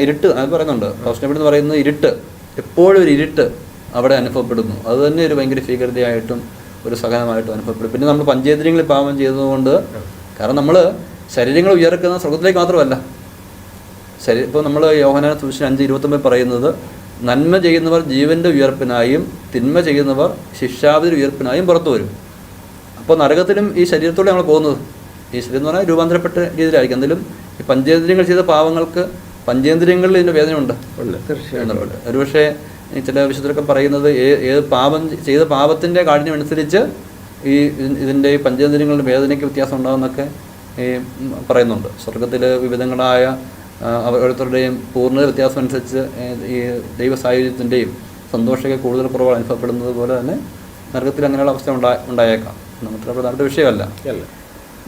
[SPEAKER 2] ഇരുട്ട് അത് പറയുന്നുണ്ട്. ഫൗസ്റ്റ്നബിൾ എന്ന് പറയുന്നത് ഇരുട്ട്, എപ്പോഴും ഒരു ഇരുട്ട് അവിടെ അനുഭവപ്പെടുന്നു. അത് തന്നെ ഒരു ഭയങ്കര ഭീകരതയായിട്ടും ഒരു സഹനമായിട്ടും അനുഭവപ്പെടും. പിന്നെ നമ്മൾ പഞ്ചേന്ദ്രിയങ്ങളിൽ പാപം ചെയ്തതുകൊണ്ട്, കാരണം നമ്മൾ ശരീരങ്ങൾ ഉയർക്കുന്ന സ്വർഗത്തിലേക്ക് മാത്രമല്ല, ഇപ്പോൾ നമ്മൾ യോഹന്നാൻ സുവിശേഷം 5:29 പറയുന്നത്, നന്മ ചെയ്യുന്നവർ ജീവൻ്റെ ഉയർപ്പിനായും തിന്മ ചെയ്യുന്നവർ ശിക്ഷാവിധി ഉയർപ്പിനായും പുറത്തു വരും. അപ്പോൾ നരകത്തിലും ഈ ശരീരത്തോടെ നമ്മൾ പോകുന്നത്, ഈ ശരീരം എന്ന് പറഞ്ഞാൽ രൂപാന്തരപ്പെട്ട രീതിയിലായിരിക്കും. എന്തെങ്കിലും ഈ പഞ്ചേന്ദ്രിയങ്ങൾ ചെയ്ത പാവങ്ങൾക്ക് പഞ്ചേന്ദ്രിയങ്ങളിൽ ഇതിൻ്റെ വേദനയുണ്ട്. ഒരുപക്ഷെ ചില വിശുദ്ധരൊക്കെ പറയുന്നത് ഏത് പാപം ചെയ്ത പാപത്തിൻ്റെ കാഠിന്യം അനുസരിച്ച് ഇതിൻ്റെ ഈ പഞ്ചേന്ദ്രിയങ്ങളുടെ വേദനയ്ക്ക് വ്യത്യാസം ഉണ്ടാകുമെന്നൊക്കെ പറയുന്നുണ്ട്. സ്വർഗത്തിൽ വിവിധങ്ങളായ ഓരോരുത്തരുടെയും പൂർണ്ണ വ്യത്യാസം അനുസരിച്ച് ഈ ദൈവ സായുധ്യത്തിൻ്റെയും സന്തോഷമൊക്കെ കൂടുതൽ കുറവ് അനുഭവപ്പെടുന്നത് പോലെ തന്നെ നരകത്തിൽ അങ്ങനെയുള്ള അവസ്ഥ ഉണ്ടായേക്കാം. നമുക്ക് പ്രധാനപ്പെട്ട വിഷയമല്ല.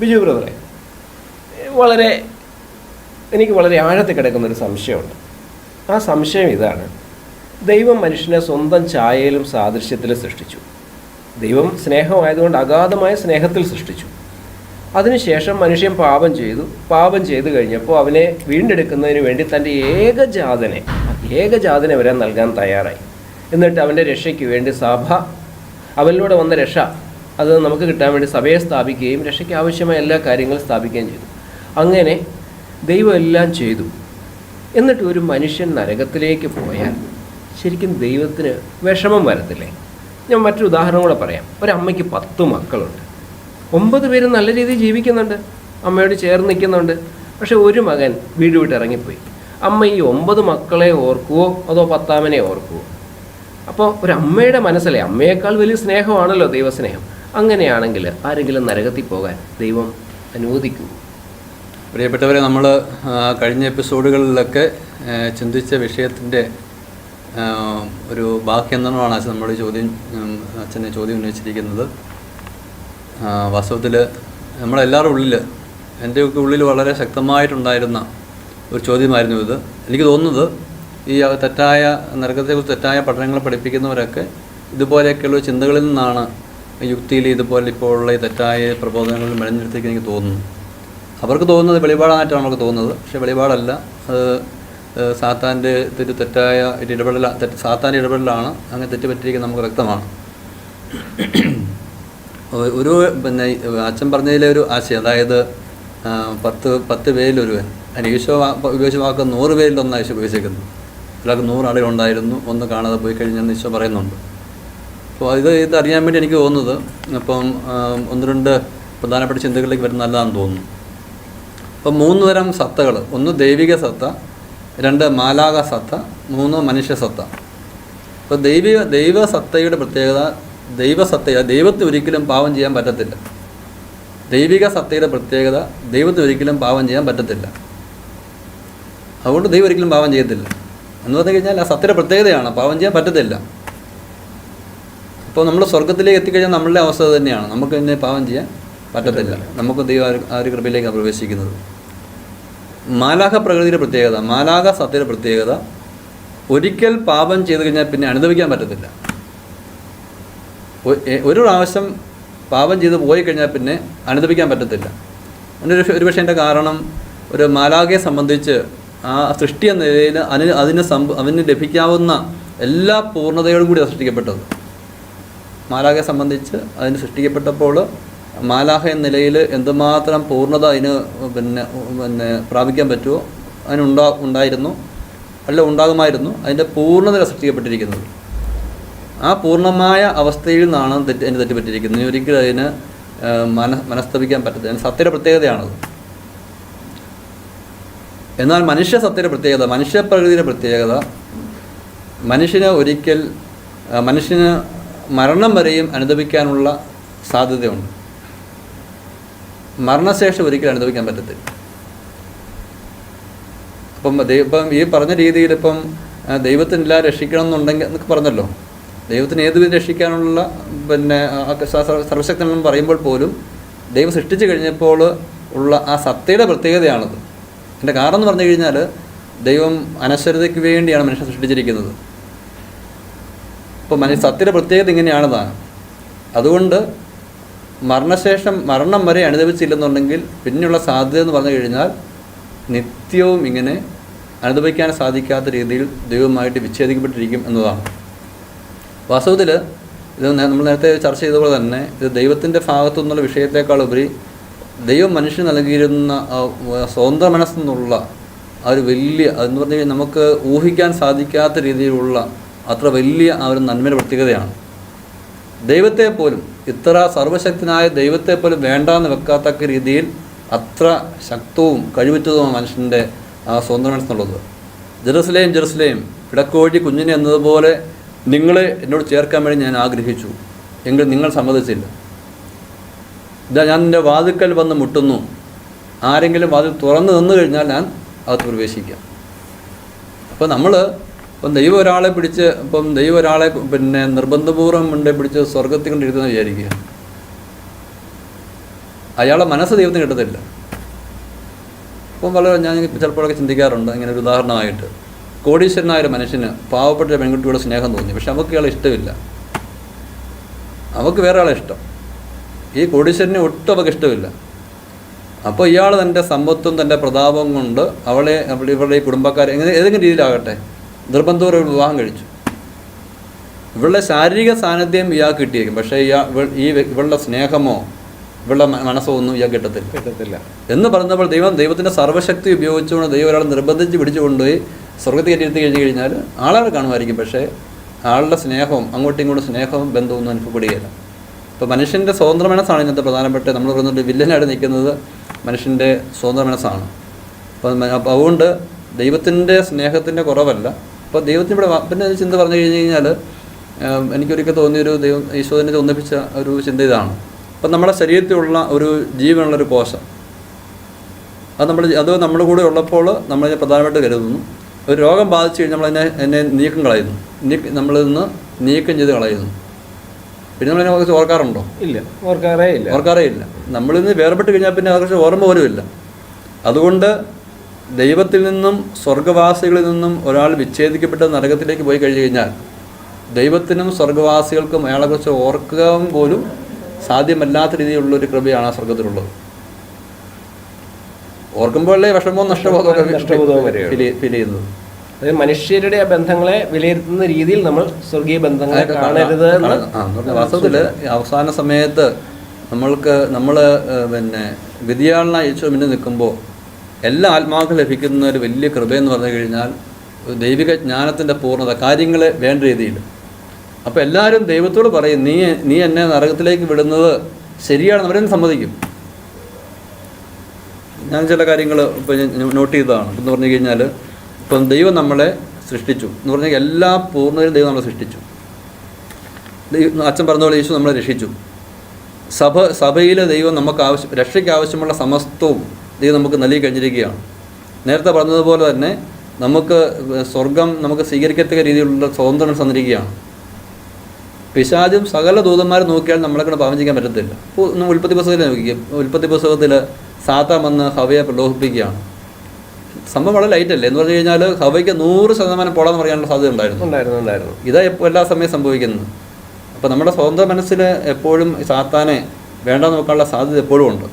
[SPEAKER 1] ബിജു ബ്രദറെ, എനിക്ക് വളരെ ആഴത്തിൽ കിടക്കുന്നൊരു സംശയമുണ്ട്. ആ സംശയം ഇതാണ്: ദൈവം മനുഷ്യനെ സ്വന്തം ഛായയിലും സാദൃശ്യത്തിലും സൃഷ്ടിച്ചു. ദൈവം സ്നേഹമായതുകൊണ്ട് അഗാധമായ സ്നേഹത്തിൽ സൃഷ്ടിച്ചു. അതിനുശേഷം മനുഷ്യൻ പാപം ചെയ്തു കഴിഞ്ഞപ്പോൾ അവനെ വീണ്ടെടുക്കുന്നതിന് വേണ്ടി തൻ്റെ ഏകജാതനെ വരെ നൽകാൻ തയ്യാറായി. എന്നിട്ട് അവൻ്റെ രക്ഷയ്ക്ക് വേണ്ടി അവനിലൂടെ വന്ന രക്ഷ അത് നമുക്ക് കിട്ടാൻ വേണ്ടി സഭയെ സ്ഥാപിക്കുകയും രക്ഷയ്ക്ക് ആവശ്യമായ എല്ലാ കാര്യങ്ങളും സ്ഥാപിക്കുകയും ചെയ്തു. അങ്ങനെ ദൈവം എല്ലാം ചെയ്തു. എന്നിട്ട് ഒരു മനുഷ്യൻ നരകത്തിലേക്ക് പോയാൽ ശരിക്കും ദൈവത്തിന് വിഷമം വരത്തില്ലേ? ഞാൻ മറ്റൊരു ഉദാഹരണം കൂടെ പറയാം. ഒരമ്മയ്ക്ക് 10 മക്കളുണ്ട്. 9 പേരും നല്ല രീതിയിൽ ജീവിക്കുന്നുണ്ട്, അമ്മയോട് ചേർന്ന് നിൽക്കുന്നുണ്ട്. പക്ഷെ ഒരു മകൻ വീട് വിട്ട് ഇറങ്ങിപ്പോയി. അമ്മ ഈ 9 മക്കളെ ഓർക്കുവോ അതോ 10ാമനെ ഓർക്കുവോ? അപ്പോൾ ഒരു അമ്മയുടെ മനസ്സിലെ അമ്മയേക്കാൾ വലിയ സ്നേഹമാണല്ലോ ദൈവസ്നേഹം. അങ്ങനെയാണെങ്കിൽ ആരെങ്കിലും നരകത്തിൽ പോകാൻ ദൈവം അനുവദിക്കുമോ?
[SPEAKER 2] പ്രിയപ്പെട്ടവരെ, നമ്മൾ കഴിഞ്ഞ എപ്പിസോഡുകളിലൊക്കെ ചിന്തിച്ച വിഷയത്തിൻ്റെ ഒരു ബാക്കി എന്താണ് അച്ഛൻ നമ്മുടെ അച്ഛനെ ചോദ്യം ഉന്നയിച്ചിരിക്കുന്നത്. വാസ്തവത്തിൽ നമ്മളെല്ലാവരുടെ ഉള്ളിൽ, എൻ്റെയൊക്കെ ഉള്ളിൽ വളരെ ശക്തമായിട്ടുണ്ടായിരുന്ന ഒരു ചോദ്യമായിരുന്നു ഇത്. എനിക്ക് തോന്നുന്നത് ഈ നരകത്തെക്കുറിച്ച് തെറ്റായ പഠനങ്ങൾ പഠിപ്പിക്കുന്നവരൊക്കെ ഇതുപോലെയൊക്കെയുള്ള ചിന്തകളിൽ നിന്നാണ് യുക്തിയിൽ ഇതുപോലെ ഇപ്പോഴുള്ള ഈ തെറ്റായ പ്രബോധനങ്ങളിൽ മെനഞ്ഞെടുത്തേക്ക് എനിക്ക് തോന്നുന്നു. അവർക്ക് തോന്നുന്നത് വെളിപാടായിട്ടാണ് അവർക്ക് തോന്നുന്നത്. പക്ഷേ വെളിപാടല്ല, അത് സാത്താൻ്റെ തെറ്റായ സാത്താൻ്റെ ഇടപെടലാണ്. അങ്ങനെ തെറ്റുപറ്റിയിരിക്കുന്നത് നമുക്ക് വ്യക്തമാണ്. ഒരു അച്ഛൻ പറഞ്ഞതിലെ ഒരു ആശയം, അതായത് 10 പേരിലൊരുവൻ, അതിന് ഈശോ ഉപയോഗിച്ച വാക്ക് 100 പേരിലൊന്നാണ് ഈശോ ഉപയോഗിച്ചിരിക്കുന്നത്. ഒരാൾക്ക് 100 ആളുകളുണ്ടായിരുന്നു, ഒന്ന് കാണാതെ പോയി കഴിഞ്ഞെന്ന് ഈശോ പറയുന്നുണ്ട്. അപ്പോൾ ഇത് അറിയാൻ വേണ്ടി എനിക്ക് തോന്നുന്നത്, അപ്പം 1-2 പ്രധാനപ്പെട്ട ചിന്തകളിലേക്ക് വരുന്ന നല്ലതാണെന്ന് തോന്നുന്നു. അപ്പം 3 തരം സത്തകൾ: 1 ദൈവിക സത്ത, 2 മാലാക സത്ത, 3 മനുഷ്യ സത്ത. അപ്പോൾ ദൈവസത്തയുടെ പ്രത്യേകത, ദൈവത്തിന് ഒരിക്കലും പാപം ചെയ്യാൻ പറ്റത്തില്ല. ദൈവിക സത്തയുടെ പ്രത്യേകത, ദൈവത്തിന് ഒരിക്കലും പാപം ചെയ്യാൻ പറ്റത്തില്ല. അതുകൊണ്ട് ദൈവം ഒരിക്കലും പാപം ചെയ്യത്തില്ല എന്ന് പറഞ്ഞു കഴിഞ്ഞാൽ ആ സത്യയുടെ പ്രത്യേകതയാണ്, പാപം ചെയ്യാൻ പറ്റത്തില്ല. അപ്പോൾ നമ്മൾ സ്വർഗത്തിലേക്ക് എത്തിക്കഴിഞ്ഞാൽ നമ്മളുടെ അവസ്ഥ തന്നെയാണ്, നമുക്ക് തന്നെ പാപം ചെയ്യാൻ പറ്റത്തില്ല. നമുക്ക് ദൈവം ആ ഒരു കൃപയിലേക്കാണ് പ്രവേശിക്കുന്നത്. മാലാഖ പ്രകൃതിയുടെ പ്രത്യേകത, മാലാഖ സത്യയുടെ പ്രത്യേകത, ഒരിക്കൽ പാപം ചെയ്ത് കഴിഞ്ഞാൽ പിന്നെ അനുഭവിക്കാൻ പറ്റത്തില്ല. ഒരു പ്രാവശ്യം പാപം ചെയ്ത് പോയി കഴിഞ്ഞാൽ പിന്നെ അനുഭവിക്കാൻ പറ്റത്തില്ല. ഒരു പക്ഷേ എൻ്റെ കാരണം, ഒരു മാലാഖയെ സംബന്ധിച്ച് ആ സൃഷ്ടി എന്ന നിലയിൽ അതിന് ലഭിക്കാവുന്ന എല്ലാ പൂർണ്ണതയോടും കൂടി സൃഷ്ടിക്കപ്പെട്ടത്. മാലാഖയെ സംബന്ധിച്ച് അതിന് സൃഷ്ടിക്കപ്പെട്ടപ്പോൾ മാലാഖ എന്ന നിലയിൽ എന്തുമാത്രം പൂർണ്ണത അതിന് പിന്നെ പ്രാപിക്കാൻ പറ്റുമോ ഉണ്ടായിരുന്നു. അല്ല ഉണ്ടാകുമായിരുന്നു. അതിൻ്റെ പൂർണ്ണത സൃഷ്ടിക്കപ്പെട്ടിരിക്കുന്നത്. ആ പൂർണ്ണമായ അവസ്ഥയിൽ നിന്നാണ് അതിന് തെറ്റുപറ്റിയിരിക്കുന്നത്. ഒരിക്കലും അതിന് മനസ്തപിക്കാൻ പറ്റത്തില്ല. അതിന് സത്യയുടെ പ്രത്യേകതയാണത്. എന്നാൽ മനുഷ്യ സത്യയുടെ പ്രത്യേകത, മനുഷ്യപ്രകൃതിയുടെ പ്രത്യേകത, മനുഷ്യന് മരണം വരെയും അനുഭവിക്കാനുള്ള സാധ്യതയുണ്ട്. മരണശേഷം ഒരിക്കലും അനുഭവിക്കാൻ പറ്റത്തില്ല. ഇപ്പം ഈ പറഞ്ഞ രീതിയിൽ ഇപ്പം ദൈവത്തിനെല്ലാം രക്ഷിക്കണം എന്നുണ്ടെങ്കിൽ എന്നൊക്കെ പറഞ്ഞല്ലോ, ദൈവത്തിന് ഏത് വിധം രക്ഷിക്കാനുള്ള സർവശക്തനെന്ന് പറയുമ്പോൾ പോലും ദൈവം സൃഷ്ടിച്ചു കഴിഞ്ഞപ്പോൾ ഉള്ള ആ സത്യയുടെ പ്രത്യേകതയാണത്. എൻ്റെ കാരണം എന്ന് പറഞ്ഞു കഴിഞ്ഞാൽ ദൈവം അനശ്വരതയ്ക്ക് വേണ്ടിയാണ് മനുഷ്യനെ സൃഷ്ടിച്ചിരിക്കുന്നത്. അപ്പോൾ സത്യയുടെ പ്രത്യേകത ഇങ്ങനെയാണതാണ്. അതുകൊണ്ട് മരണശേഷം മരണം വരെ അനുഭവിച്ചില്ലെന്നുണ്ടെങ്കിൽ പിന്നെയുള്ള സാധ്യത എന്ന് പറഞ്ഞു കഴിഞ്ഞാൽ നിത്യവും ഇങ്ങനെ അനുഭവിക്കാൻ സാധിക്കാത്ത രീതിയിൽ ദൈവവുമായിട്ട് വിച്ഛേദിക്കപ്പെട്ടിരിക്കും എന്നതാണ്. വാസ്തവത്തിൽ ഇത് നമ്മൾ നേരത്തെ ചർച്ച ചെയ്തപോലെ തന്നെ ഇത് ദൈവത്തിൻ്റെ ഭാഗത്തു നിന്നുള്ള വിഷയത്തെക്കാളുപരി ദൈവം മനുഷ്യന് നൽകിയിരുന്ന സ്വന്തം മനസ്സെന്നുള്ള ആ ഒരു വലിയ അതെന്ന് പറഞ്ഞു കഴിഞ്ഞാൽ നമുക്ക് ഊഹിക്കാൻ സാധിക്കാത്ത രീതിയിലുള്ള അത്ര വലിയ ആ ഒരു നന്മയുടെ പ്രത്യേകതയാണ്. ദൈവത്തെ പോലും ഇത്ര സർവശക്തനായ ദൈവത്തെ പോലും വേണ്ടാന്ന് വെക്കാത്തക്ക രീതിയിൽ അത്ര ശക്തവും കഴിവുറ്റതുമാണ് മനുഷ്യൻ്റെ ആ സ്വന്തം മനസ്സെന്നുള്ളത്. ജെറുസലേം പിടക്കോഴി കുഞ്ഞിനെ എന്നതുപോലെ നിങ്ങളെ എന്നോട് ചേർക്കാൻ വേണ്ടി ഞാൻ ആഗ്രഹിച്ചു, എങ്കിൽ നിങ്ങൾ സമ്മതിച്ചില്ല. ഇതാ ഞാൻ നിൻ്റെ വാതിൽക്കൽ വന്ന് മുട്ടുന്നു, ആരെങ്കിലും വാതിൽ തുറന്നു തന്നു കഴിഞ്ഞാൽ ഞാൻ അകത്ത് പ്രവേശിക്കാം. അപ്പോൾ ദൈവം ഒരാളെ പിടിച്ച് ദൈവം ഒരാളെ നിർബന്ധപൂർവ്വം പിടിച്ച് സ്വർഗത്തിൽ കൊണ്ടിരുത്തുന്ന വിചാരിക്കുക, അയാളെ മനസ്സ് ദൈവത്തിന് കിട്ടത്തില്ല. അപ്പം ഞാൻ ചിലപ്പോഴൊക്കെ ചിന്തിക്കാറുണ്ട് ഇങ്ങനെ ഒരു ഉദാഹരണമായിട്ട്, കോടീശ്വരനായ ഒരു മനുഷ്യന് പാവപ്പെട്ട ഒരു പെൺകുട്ടിയോട് സ്നേഹം തോന്നി, പക്ഷെ അവൾക്ക് ഇയാളെ ഇഷ്ടമില്ല, അവൾക്ക് വേറെ ആളെ ഇഷ്ടം. ഈ കോടീശ്വരനെ ഒട്ടും അവൾക്ക് ഇഷ്ടമില്ല. അപ്പോൾ ഇയാൾ തൻ്റെ സമ്പത്തും തൻ്റെ പ്രതാപം കൊണ്ട് ഇവളുടെ ഈ കുടുംബക്കാരെ ഏതെങ്കിലും രീതിയിലാകട്ടെ നിർബന്ധപൂർവ്വം വിവാഹം കഴിച്ചു. ഇവളുടെ ശാരീരിക സാന്നിധ്യം ഇയാൾക്ക് കിട്ടിയേക്കും, പക്ഷേ ഇവളുടെ സ്നേഹമോ ഇവളുടെ മനസ്സോ ഒന്നും ഇയാൾക്ക് കിട്ടത്തില്ല എന്ന് പറഞ്ഞപ്പോൾ ദൈവത്തിൻ്റെ സർവ്വശക്തി ഉപയോഗിച്ചുകൊണ്ട് ദൈവം ഒരാളെ നിർബന്ധിച്ച് പിടിച്ചു കൊണ്ടുപോയി സ്വർഗത്തിൽ കയറ്റി കഴിഞ്ഞു കഴിഞ്ഞാൽ ആളെ കാണുമായിരിക്കും, പക്ഷേ ആളുടെ സ്നേഹവും അങ്ങോട്ടും ഇങ്ങോട്ടും സ്നേഹവും ബന്ധമൊന്നും അനുഭവപ്പെടുകയില്ല. ഇപ്പോൾ മനുഷ്യൻ്റെ സ്വതന്ത്ര മനസ്സാണ് ഇന്നത്തെ പ്രധാനപ്പെട്ട നമ്മൾ പറയുന്നത് വില്ലനായിട്ട് നിൽക്കുന്നത് മനുഷ്യൻ്റെ സ്വതന്ത്ര മനസ്സാണ്. അപ്പോൾ അതുകൊണ്ട് ദൈവത്തിൻ്റെ സ്നേഹത്തിൻ്റെ കുറവല്ല. അപ്പോൾ ദൈവത്തിന് ഇവിടെ പിന്നെ ചിന്ത പറഞ്ഞു കഴിഞ്ഞാൽ എനിക്കൊരിക്കൽ തോന്നിയൊരു ദൈവം ഈശോനെ ഒന്നിപ്പിച്ച ഒരു ചിന്ത ഇതാണ്. അപ്പം നമ്മുടെ ശരീരത്തിലുള്ള ഒരു ജീവനുള്ളൊരു കോശം അത് നമ്മുടെ കൂടെ ഉള്ളപ്പോൾ നമ്മളതിനെ പ്രധാനമായിട്ട് കരുതുന്നു. ഒരു രോഗം ബാധിച്ചു കഴിഞ്ഞാൽ എന്നെ നീക്കം കളയുന്നു, നമ്മളിൽ നിന്ന് നീക്കം ചെയ്ത് കളയുന്നു. പിന്നെ നമ്മളതിനെ കുറിച്ച് ഓർക്കാറുണ്ടോ?
[SPEAKER 1] ഇല്ല, ഓർക്കാറേ ഇല്ല.
[SPEAKER 2] നമ്മളിൽ നിന്ന് വേർപെട്ട് കഴിഞ്ഞാൽ പിന്നെ അതേക്കുറിച്ച് ഓർമ്മ പോലും ഇല്ല. അതുകൊണ്ട് ദൈവത്തിൽ നിന്നും സ്വർഗവാസികളിൽ നിന്നും ഒരാൾ വിച്ഛേദിക്കപ്പെട്ട് നരകത്തിലേക്ക് പോയി കഴിഞ്ഞു കഴിഞ്ഞാൽ ദൈവത്തിനും സ്വർഗവാസികൾക്കും അയാളെക്കുറിച്ച് ഓർക്കുക പോലും സാധ്യമല്ലാത്ത രീതിയിലുള്ളൊരു കൃപയാണ് ആ സ്വർഗത്തിലുള്ളത്. ഓർക്കുമ്പോഴേ വിഷമവും നഷ്ടബോധവും ഫീൽ ചെയ്യുന്നത്.
[SPEAKER 1] അതായത് മനുഷ്യരുടെ ആ ബന്ധങ്ങളെ വിലയിരുത്തുന്ന രീതിയിൽ നമ്മൾ സ്വർഗീയ ബന്ധങ്ങളെ കാണരുത്.
[SPEAKER 2] വാസ്തവത്തിൽ അവസാന സമയത്ത് നമ്മൾ വിധിയാളനായ യേശു മുന്നിൽ നിൽക്കുമ്പോൾ എല്ലാ ആത്മാക്കൾക്കും ലഭിക്കുന്ന ഒരു വലിയ കൃപയെന്ന് പറഞ്ഞു കഴിഞ്ഞാൽ ദൈവിക ജ്ഞാനത്തിൻ്റെ പൂർണ്ണത, കാര്യങ്ങൾ വേണ്ട രീതിയിൽ. അപ്പോൾ എല്ലാവരും ദൈവത്തോട് പറയും, നീ എന്നെ നരകത്തിലേക്ക് വിടുന്നത് ശരിയാണെന്ന് അവരെന്നെ സമ്മതിക്കും. ഞാൻ ചില കാര്യങ്ങൾ ഇപ്പം നോട്ട് ചെയ്തതാണ്. എന്ന് പറഞ്ഞു കഴിഞ്ഞാൽ ഇപ്പം ദൈവം നമ്മളെ സൃഷ്ടിച്ചു എന്ന് പറഞ്ഞാൽ എല്ലാ പൂർണ്ണതയിലും ദൈവം നമ്മളെ സൃഷ്ടിച്ചു. അച്ഛൻ പറഞ്ഞ പോലെ യേശു നമ്മളെ രക്ഷിച്ചു. സഭയിൽ ദൈവം നമുക്ക് രക്ഷയ്ക്ക് ആവശ്യമുള്ള സമസ്തവും ദൈവം നമുക്ക് നൽകി കഴിഞ്ഞിരിക്കുകയാണ്. നേരത്തെ പറഞ്ഞതുപോലെ തന്നെ നമുക്ക് സ്വർഗം നമുക്ക് സ്വീകരിക്കത്തക്ക രീതിയിലുള്ള സ്വാതന്ത്ര്യം തന്നിരിക്കുകയാണ്. പിശാചും സകല ദൂതന്മാരെ നോക്കിയാൽ നമ്മളെ കൊണ്ട് പാപം ചെയ്യാൻ പറ്റത്തില്ല. ഇപ്പോൾ ഉൽപ്പത്തി പുസ്തകത്തിൽ നോക്കിക്കും, ഉൽപ്പത്തി പുസ്തകത്തിൽ സാത്താൻ വന്ന് ഹവയെ പ്രലോഭിപ്പിക്കുകയാണ്. സംഭവം വളരെ ലൈറ്റല്ലേ എന്ന് പറഞ്ഞു കഴിഞ്ഞാൽ ഹവയ്ക്ക് 100% പോളാന്ന് പറയാനുള്ള സാധ്യത ഉണ്ടായിരുന്നു. ഇതാ എല്ലാ സമയം സംഭവിക്കുന്നത്. അപ്പോൾ നമ്മുടെ സ്വന്തം മനസ്സിൽ എപ്പോഴും സാത്താനെ വേണ്ടാന്ന് നോക്കാനുള്ള സാധ്യത എപ്പോഴും ഉണ്ട്.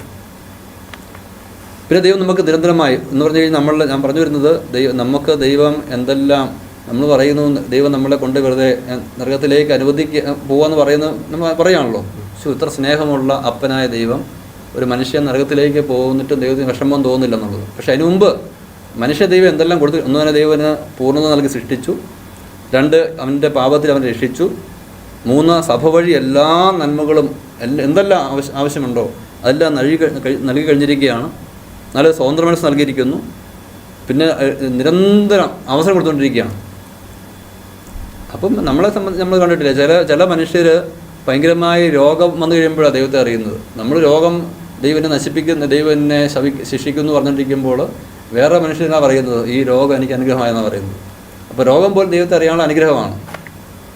[SPEAKER 2] പിന്നെ ദൈവം നമുക്ക് നിരന്തരമായി എന്ന് പറഞ്ഞു കഴിഞ്ഞാൽ ഞാൻ പറഞ്ഞു വരുന്നത് നമുക്ക് ദൈവം എന്തെല്ലാം നമ്മൾ പറയുന്നു, ദൈവം നമ്മളെ കൊണ്ട് വെറുതെ നരകത്തിലേക്ക് പോകാമെന്ന് നമ്മൾ പറയുകയാണല്ലോ. ഇത്ര സ്നേഹമുള്ള അപ്പനായ ദൈവം ഒരു മനുഷ്യൻ നരകത്തിലേക്ക് പോകുന്നിട്ടും ദൈവത്തിന് വിഷമം തോന്നുന്നില്ല എന്നുള്ളത്. പക്ഷെ അതിനു മുമ്പ് മനുഷ്യ ദൈവം എന്തെല്ലാം കൊടുത്തു. ഒന്ന് തന്നെ ദൈവന് പൂർണ്ണത നൽകി സൃഷ്ടിച്ചു. 2 അവൻ്റെ പാപത്തിൽ അവൻ രക്ഷിച്ചു. 3 സഭ വഴി എല്ലാ നന്മകളും എന്തെല്ലാം ആവശ്യമുണ്ടോ അതെല്ലാം നൽകി കഴിഞ്ഞിരിക്കുകയാണ്. നല്ല സ്വതന്ത്ര മനസ്സ് നൽകിയിരിക്കുന്നു. പിന്നെ നിരന്തരം അവസരം കൊടുത്തുകൊണ്ടിരിക്കുകയാണ്. അപ്പം നമ്മളെ സംബന്ധിച്ച് നമ്മൾ കണ്ടിട്ടില്ല, ചില മനുഷ്യർ ഭയങ്കരമായ രോഗം വന്നു കഴിയുമ്പോഴാണ് ദൈവത്തെ അറിയുന്നത്. നമ്മൾ രോഗം ദൈവനെ നശിപ്പിക്കുന്ന, ദൈവം എന്നെ ശിക്ഷിക്കുന്നു പറഞ്ഞുകൊണ്ടിരിക്കുമ്പോൾ വേറെ മനുഷ്യനാണ് പറയുന്നത് ഈ രോഗം എനിക്ക് അനുഗ്രഹമായെന്നാണ് പറയുന്നത്. അപ്പോൾ രോഗം പോലും ദൈവത്തെ അറിയാനുള്ള അനുഗ്രഹമാണ്.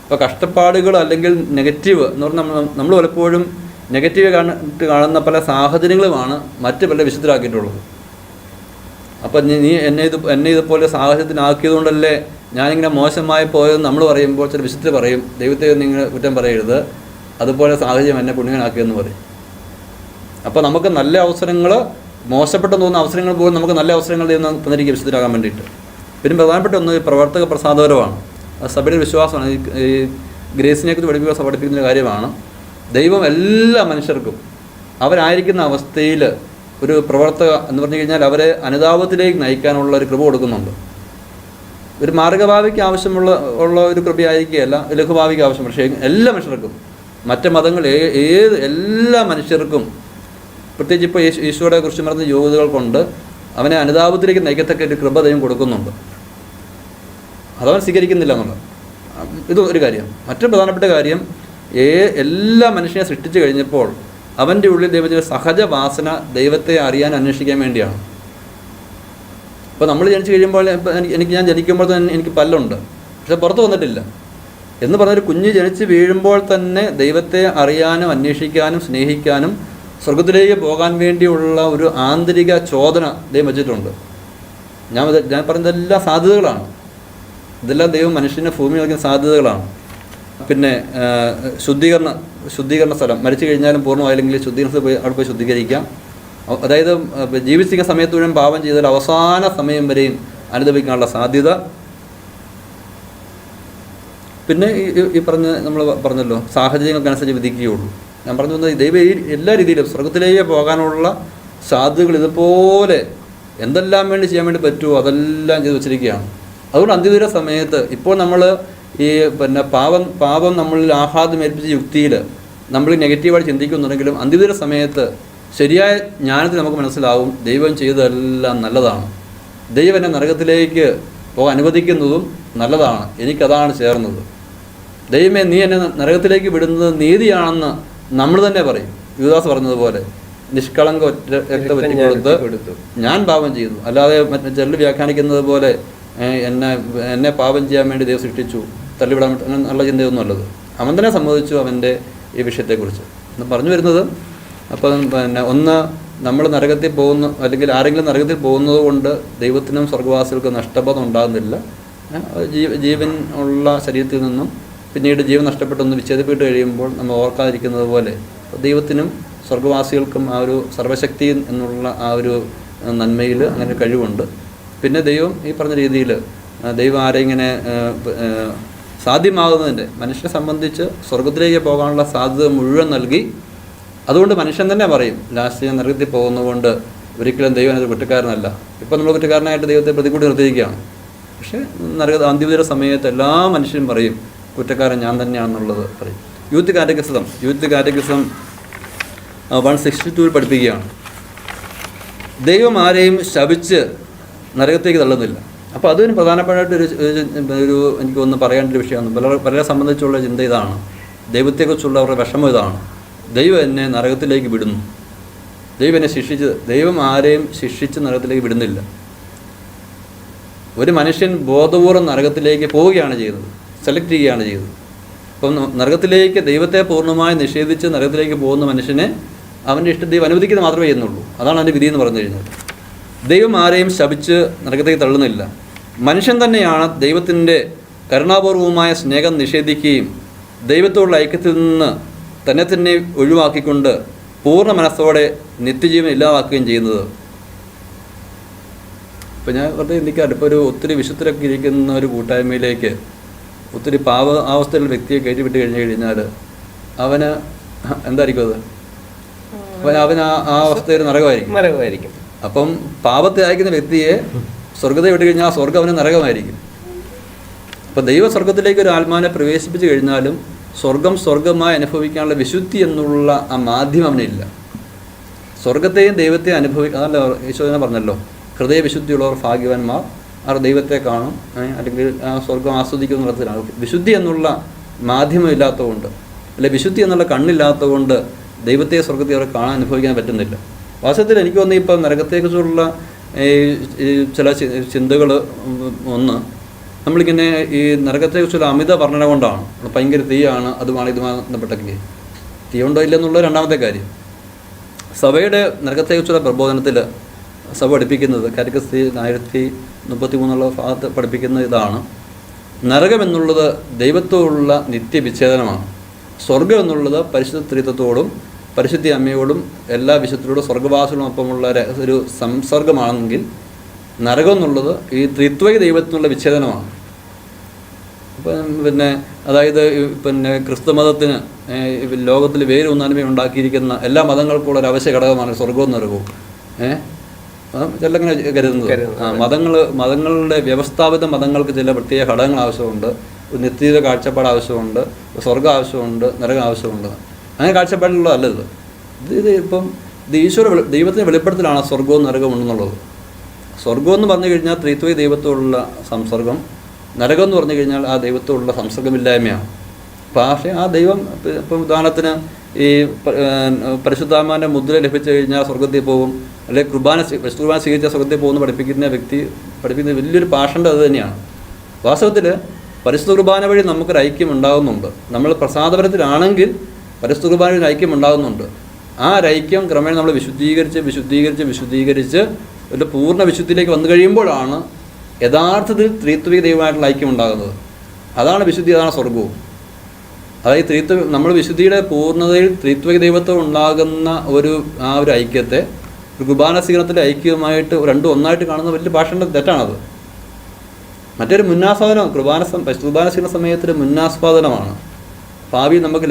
[SPEAKER 2] അപ്പോൾ കഷ്ടപ്പാടുകൾ അല്ലെങ്കിൽ നെഗറ്റീവ് എന്ന് പറഞ്ഞാൽ നമ്മൾ പലപ്പോഴും നെഗറ്റീവ് കാണുന്ന പല സാഹചര്യങ്ങളുമാണ് മറ്റ് പല വിശുദ്ധരാക്കിയിട്ടുള്ളത്. അപ്പം നീ എന്നെ ഇതുപോലെ സാഹചര്യത്തിനാക്കിയതുകൊണ്ടല്ലേ ഞാനിങ്ങനെ മോശമായി പോയതെന്ന് നമ്മൾ പറയുമ്പോൾ ചില വിശുദ്ധർ പറയും, ദൈവത്തെ നിങ്ങൾ കുറ്റം പറയരുത്, അതുപോലെ സാഹചര്യം എന്നെ പുണ്യനാക്കിയെന്ന് പറയും. അപ്പോൾ നമുക്ക് നല്ല അവസരങ്ങൾ, മോശപ്പെട്ടെന്ന് തോന്നുന്ന അവസരങ്ങൾ പോലും നമുക്ക് നല്ല അവസരങ്ങൾ തന്നിരിക്കും വിശുദ്ധരാകാൻ വേണ്ടിയിട്ട്. പിന്നെ പ്രധാനപ്പെട്ട ഒന്ന് പ്രവർത്തക പ്രസാദപരമാണ്. അത് സഭയുടെ വിശ്വാസമാണ്. ഈ ഗ്രേസിനെക്കുറിച്ച് പഠിപ്പിക്കുന്ന കാര്യമാണ്. ദൈവം എല്ലാ മനുഷ്യർക്കും അവരായിരിക്കുന്ന അവസ്ഥയിൽ ഒരു പ്രവർത്തക എന്ന് പറഞ്ഞു കഴിഞ്ഞാൽ അവരെ അനുതാപത്തിലേക്ക് നയിക്കാനുള്ള ഒരു കൃപ കൊടുക്കുന്നുണ്ട്. ഒരു മാർഗഭാവിക്ക് ആവശ്യമുള്ള ഒരു കൃപയായിരിക്കുകയല്ല, ലഘുഭാവിക്ക് ആവശ്യം. പക്ഷേ എല്ലാ മനുഷ്യർക്കും, മറ്റ് മതങ്ങൾ എല്ലാ മനുഷ്യർക്കും, പ്രത്യേകിച്ച് ഇപ്പോൾ ഈശോയുടെ കുറിച്ച് പറഞ്ഞ യോഗ്യതകൾ കൊണ്ട് അവനെ അനുതാപത്തിലേക്ക് നയിക്കത്തക്ക ഒരു കൃപ ദൈവം കൊടുക്കുന്നുണ്ട്. അതവൻ സ്വീകരിക്കുന്നില്ല എന്നുള്ളത് ഇത് ഒരു കാര്യം. മറ്റൊരു പ്രധാനപ്പെട്ട കാര്യം, എല്ലാ മനുഷ്യനെ സൃഷ്ടിച്ചു കഴിഞ്ഞപ്പോൾ അവൻ്റെ ഉള്ളിൽ ദൈവത്തിൻ്റെ സഹജ വാസന ദൈവത്തെ അറിയാൻ അന്വേഷിക്കാൻ വേണ്ടിയാണ്. ഇപ്പോൾ നമ്മൾ ജനിച്ചു കഴിയുമ്പോൾ ഞാൻ ജനിക്കുമ്പോൾ തന്നെ എനിക്ക് പല്ലുണ്ട്, പക്ഷെ പുറത്ത് വന്നിട്ടില്ല എന്ന് പറഞ്ഞൊരു കുഞ്ഞ് ജനിച്ച് വീഴുമ്പോൾ തന്നെ ദൈവത്തെ അറിയാനും അന്വേഷിക്കാനും സ്നേഹിക്കാനും സ്വർഗത്തിലേക്ക് പോകാൻ വേണ്ടിയുള്ള ഒരു ആന്തരിക ചോദന ദൈവം വെച്ചിട്ടുണ്ട്. ഞാൻ പറയുന്നതെല്ലാം സാധ്യതകളാണ്. ഇതെല്ലാം ദൈവം മനുഷ്യനെ ഭൂമി നൽകുന്ന സാധ്യതകളാണ്. പിന്നെ ശുദ്ധീകരണ സ്ഥലം, മരിച്ചു കഴിഞ്ഞാലും പൂർണ്ണമായില്ലെങ്കിൽ ശുദ്ധീകരണത്തിൽ പോയി അവിടെ പോയി ശുദ്ധീകരിക്കാം. അതായത് ജീവിച്ചിരിക്കുന്ന സമയത്ത് മുഴുവൻ പാപം ചെയ്താൽ അവസാന സമയം വരെയും അനുഭവിക്കാനുള്ള സാധ്യത. പിന്നെ ഈ നമ്മൾ പറഞ്ഞല്ലോ സാഹചര്യങ്ങൾക്കനുസരിച്ച് വിധിക്കുകയുള്ളൂ. ഞാൻ പറഞ്ഞു വന്നത് ദൈവം എല്ലാ രീതിയിലും സ്വർഗത്തിലേക്ക് പോകാനുള്ള സാധ്യതകൾ ഇതുപോലെ എന്തെല്ലാം വേണ്ടി ചെയ്യാൻ വേണ്ടി പറ്റുമോ അതെല്ലാം ചെയ്ത് വെച്ചിരിക്കുകയാണ്. അതുകൊണ്ട് അന്ത്യദിന സമയത്ത് ഇപ്പോൾ നമ്മൾ ഈ പാപം നമ്മളിൽ ആഹ്ലാദമേൽപ്പിച്ച യുക്തിയിൽ നമ്മൾ നെഗറ്റീവായിട്ട് ചിന്തിക്കുന്നുണ്ടെങ്കിലും അന്ത്യദിന സമയത്ത് ശരിയായ ജ്ഞാനത്തിൽ നമുക്ക് മനസ്സിലാവും ദൈവം ചെയ്തതെല്ലാം നല്ലതാണ്. ദൈവം എന്നെ നരകത്തിലേക്ക് പോകാൻ അനുവദിക്കുന്നതും നല്ലതാണ്, എനിക്കതാണ് ചേർന്നത്. ദൈവമേ നീ എന്നെ നരകത്തിലേക്ക് വിടുന്നത് നീതിയാണെന്ന് നമ്മൾ തന്നെ പറയും. യുവദാസ് പറഞ്ഞതുപോലെ നിഷ്കളങ്ക രക്തം കൊടുത്ത് ഞാൻ പാപം ചെയ്തു. അല്ലാതെ ചിലർ വ്യാഖ്യാനിക്കുന്നത് പോലെ എന്നെ പാപം ചെയ്യാൻ വേണ്ടി ദൈവം സൃഷ്ടിച്ചു, തള്ളിവിടാൻ എന്നുള്ള ചിന്തയൊന്നുമല്ലത്. അവൻ തന്നെ സമ്മതിച്ചു അവൻ്റെ ഈ വിഷയത്തെക്കുറിച്ച് പറഞ്ഞു വരുന്നത്. അപ്പം ഒന്ന് നമ്മൾ നരകത്തിൽ പോകുന്നു, അല്ലെങ്കിൽ ആരെങ്കിലും നരകത്തിൽ പോകുന്നത് കൊണ്ട് ദൈവത്തിനും സ്വർഗവാസികൾക്കും നഷ്ടബോധം ഉണ്ടാകുന്നില്ല. ജീവൻ ഉള്ള ശരീരത്തിൽ നിന്നും പിന്നീട് ജീവൻ നഷ്ടപ്പെട്ടൊന്ന് വിച്ഛേദിപ്പെട്ട് കഴിയുമ്പോൾ നമ്മൾ ഓർക്കാതിരിക്കുന്നത് പോലെ ദൈവത്തിനും സ്വർഗവാസികൾക്കും ആ ഒരു സർവശക്തി എന്നുള്ള ആ ഒരു നന്മയിൽ അങ്ങനെ കഴിവുണ്ട്. പിന്നെ ദൈവം ഈ പറഞ്ഞ രീതിയിൽ ദൈവം ആരെങ്ങനെ സാധ്യമാകുന്നതിൻ്റെ മനുഷ്യനെ സംബന്ധിച്ച് സ്വർഗത്തിലേക്ക് പോകാനുള്ള സാധ്യത മുഴുവൻ നൽകി. അതുകൊണ്ട് മനുഷ്യൻ തന്നെ പറയും ലാസ്റ്റ് ഞാൻ നരകത്തിൽ പോകുന്നതുകൊണ്ട് ഒരിക്കലും ദൈവം അത് കുറ്റക്കാരനല്ല. ഇപ്പോൾ നമ്മൾ കുറ്റക്കാരനായിട്ട് ദൈവത്തെ പ്രതികൂട്ടി നിർത്തിയിരിക്കുകയാണ്. പക്ഷേ അന്ത്യദിന സമയത്ത് എല്ലാ മനുഷ്യരും പറയും കുറ്റക്കാരൻ ഞാൻ തന്നെയാണെന്നുള്ളത് പറയും. യൂത്ത് കാറ്റഗിസം 162 പഠിപ്പിക്കുകയാണ്, ദൈവം ആരെയും ശപിച്ച് നരകത്തേക്ക് തള്ളുന്നില്ല. അപ്പോൾ അതൊരു പ്രധാനപ്പെട്ട ഒരു എനിക്കൊന്ന് പറയേണ്ട ഒരു വിഷയമാണ്. പലരെ സംബന്ധിച്ചുള്ള ചിന്ത ഇതാണ്, ദൈവത്തെക്കുറിച്ചുള്ള അവരുടെ വിഷമം ഇതാണ്, ദൈവം എന്നെ നരകത്തിലേക്ക് വിടുന്നു, ദൈവം എന്നെ ദൈവം ആരെയും ശിക്ഷിച്ച് നരകത്തിലേക്ക് വിടുന്നില്ല. ഒരു മനുഷ്യൻ ബോധപൂർവ്വം നരകത്തിലേക്ക് പോവുകയാണ് ചെയ്യുന്നത്, സെലക്ട് ചെയ്യുകയാണ് ചെയ്തത്. അപ്പം നരകത്തിലേക്ക് ദൈവത്തെ പൂർണ്ണമായി നിഷേധിച്ച് നരകത്തിലേക്ക് പോകുന്ന മനുഷ്യനെ അവൻ്റെ ഇഷ്ടം ദൈവം അനുവദിക്കുന്നത് മാത്രമേ ചെയ്യുന്നുള്ളൂ. അതാണ് അതിൻ്റെ വിധി എന്ന് പറഞ്ഞു കഴിഞ്ഞാൽ. ദൈവം ആരെയും ശപിച്ച് നരകത്തേക്ക് തള്ളുന്നില്ല. മനുഷ്യൻ തന്നെയാണ് ദൈവത്തിൻ്റെ കരുണാപൂർവമായ സ്നേഹം നിഷേധിക്കുകയും ദൈവത്തോടുള്ള ഐക്യത്തിൽ നിന്ന് തന്നെ ഒഴിവാക്കിക്കൊണ്ട് പൂർണ്ണ മനസ്സോടെ നിത്യജീവൻ ഇല്ലാതാക്കുകയും ചെയ്യുന്നത്. ഇപ്പോൾ ഞാൻ വെറുതെ ചിന്തിക്കാറ്, ഇപ്പോൾ ഒത്തിരി വിശുദ്ധരൊക്കെ ഇരിക്കുന്ന ഒരു കൂട്ടായ്മയിലേക്ക് ഒത്തിരി അവസ്ഥയിലുള്ള വ്യക്തിയെ കയറ്റിവിട്ട് കഴിഞ്ഞാൽ അവന് എന്തായിരിക്കും അത്? അവന് ആ അവസ്ഥയിൽ നരകമായിരിക്കും. അപ്പം പാപത്തെ അയക്കുന്ന വ്യക്തിയെ സ്വർഗ്ഗത്തെ വിട്ട് കഴിഞ്ഞാൽ ആ സ്വർഗ്ഗം അവന് നരകമായിരിക്കും. അപ്പോൾ ദൈവ സ്വർഗത്തിലേക്ക് ഒരു ആത്മാവിനെ പ്രവേശിപ്പിച്ച് കഴിഞ്ഞാലും സ്വർഗമായി അനുഭവിക്കാനുള്ള വിശുദ്ധി എന്നുള്ള ആ മാധ്യമം അവനില്ല. സ്വർഗത്തെയും ദൈവത്തെയും അതല്ല ഈശോനെ പറഞ്ഞല്ലോ, ഹൃദയവിശുദ്ധിയുള്ളവർ ഭാഗ്യവാന്മാർ, അവർ ദൈവത്തെ കാണും, അല്ലെങ്കിൽ ആ സ്വർഗം ആസ്വദിക്കുന്ന തരത്തിലാണ്. വിശുദ്ധി എന്നുള്ള മാധ്യമം ഇല്ലാത്തതുകൊണ്ട്, അല്ലെ വിശുദ്ധി എന്നുള്ള കണ്ണില്ലാത്തതുകൊണ്ട് ദൈവത്തെ സ്വർഗത്തെ അവരെ കാണാൻ അനുഭവിക്കാൻ പറ്റുന്നില്ല. വാസ്തവത്തിൽ എനിക്ക് തോന്നുന്നു ഇപ്പം നരകത്തെക്കുറിച്ചുള്ള ചില ചിന്തകൾ, ഒന്ന് നമ്മളിങ്ങനെ ഈ നരകത്തെക്കുറിച്ചുള്ള അമിത വർണ്ണന കൊണ്ടാണ്, ഭയങ്കര തീയാണ്, അതുമാണ് ഇതുമായി ബന്ധപ്പെട്ടെങ്കിൽ തീയുണ്ടോ ഇല്ലെന്നുള്ള രണ്ടാമത്തെ കാര്യം. സഭയുടെ നരകത്തെക്കുറിച്ചുള്ള പ്രബോധനത്തിൽ സഭ പഠിപ്പിക്കുന്നത് കാറ്റഗിസ്റ്റ് 1033 ഭാഗത്ത് പഠിപ്പിക്കുന്ന ഇതാണ്: നരകം എന്നുള്ളത് ദൈവത്തോടുള്ള നിത്യവിച്ഛേദനമാണ്. സ്വർഗം എന്നുള്ളത് പരിശുദ്ധ ത്രിത്വത്തോടും പരിശുദ്ധി അമ്മയോടും എല്ലാ വിശുദ്ധരോടും സ്വർഗവാസികളോടൊപ്പമുള്ള ഒരു സംസർഗമാണെങ്കിൽ, നരകം എന്നുള്ളത് ഈ ത്രിത്വൈക ദൈവത്തിനുള്ള വിച്ഛേദനമാണ്. പിന്നെ അതായത് പിന്നെ ക്രിസ്തുമതത്തിന് ലോകത്തിൽ വേരൂന്നായ്മ ഉണ്ടാക്കിയിരിക്കുന്ന എല്ലാ മതങ്ങൾക്കുള്ള ഒരു അവശ്യ ഘടകമാണ് സ്വർഗവും നരകവും. ചിലങ്ങനെ കരുതുന്നത് മതങ്ങളുടെ വ്യവസ്ഥാപിത മതങ്ങൾക്ക് ചില പ്രത്യേക ഘടകങ്ങൾ ആവശ്യമുണ്ട്. നിത്യത കാഴ്ചപ്പാട് ആവശ്യമുണ്ട്, സ്വർഗ്ഗം ആവശ്യമുണ്ട്, നരകം ആവശ്യമുണ്ട്. അങ്ങനെ കാഴ്ചപ്പാടിലുള്ളതല്ല ഇത് ഇപ്പം ദൈവത്തിൻ്റെ വെളിപ്പെടുത്തലാണ് സ്വർഗവും നരകവും ഉണ്ടെന്നുള്ളത്. സ്വർഗം എന്ന് പറഞ്ഞു കഴിഞ്ഞാൽ ത്രിത്വൈക ദൈവത്തോടുള്ള സംസർഗം, നരകം എന്ന് പറഞ്ഞു കഴിഞ്ഞാൽ ആ ദൈവത്തോടുള്ള സംസർഗമില്ലായ്മയാണ്. പക്ഷേ ആ ദൈവം ഇപ്പം ഉദാഹരണത്തിന് ഈ പരിശുദ്ധാത്മാവിൻ്റെ മുദ്ര ലഭിച്ചു കഴിഞ്ഞാൽ സ്വർഗത്തിൽ പോകും, അല്ലെങ്കിൽ കുർബാന സ്വീകരിച്ച സ്വർഗത്തിൽ പോകുന്ന പഠിപ്പിക്കുന്ന വ്യക്തി പഠിപ്പിക്കുന്ന വലിയൊരു പാഷൻ്റെ അത് തന്നെയാണ്. വാസ്തവത്തിൽ പരിശുദ്ധ കുർബാന വഴി നമുക്കൊരു ഐക്യം ഉണ്ടാകുന്നുണ്ട്. നമ്മൾ പ്രസാദപരത്തിലാണെങ്കിൽ പരിശുദ്ധ കുർബാന ഒരു ഐക്യം ഉണ്ടാകുന്നുണ്ട്. ആ ഐക്യം ക്രമേണ നമ്മൾ വിശുദ്ധീകരിച്ച് ഒരു പൂർണ്ണ വിശുദ്ധിയിലേക്ക് വന്നു കഴിയുമ്പോഴാണ് യഥാർത്ഥത്തിൽ ത്രിത്വിക ദൈവമായിട്ടുള്ള ഐക്യം ഉണ്ടാകുന്നത്. അതാണ് വിശുദ്ധി, അതാണ് സ്വർഗവും. അതായത് നമ്മൾ വിശുദ്ധിയുടെ പൂർണ്ണതയിൽ ത്രിത്വിക ദൈവത്വം ഉണ്ടാകുന്ന ആ ഒരു ഐക്യത്തെ ഒരു കുർബാന സ്വീകരണത്തിൻ്റെ ഐക്യവുമായിട്ട് രണ്ടും ഒന്നായിട്ട് കാണുന്ന വലിയ ഭാഷയുടെ തെറ്റാണത്. മറ്റൊരു മുന്നാസ്വാദനം കുർബാന സ്വീകരണ സമയത്തൊരു മുന്നാസ്വാദനമാണ്. ഭാവി നമുക്ക്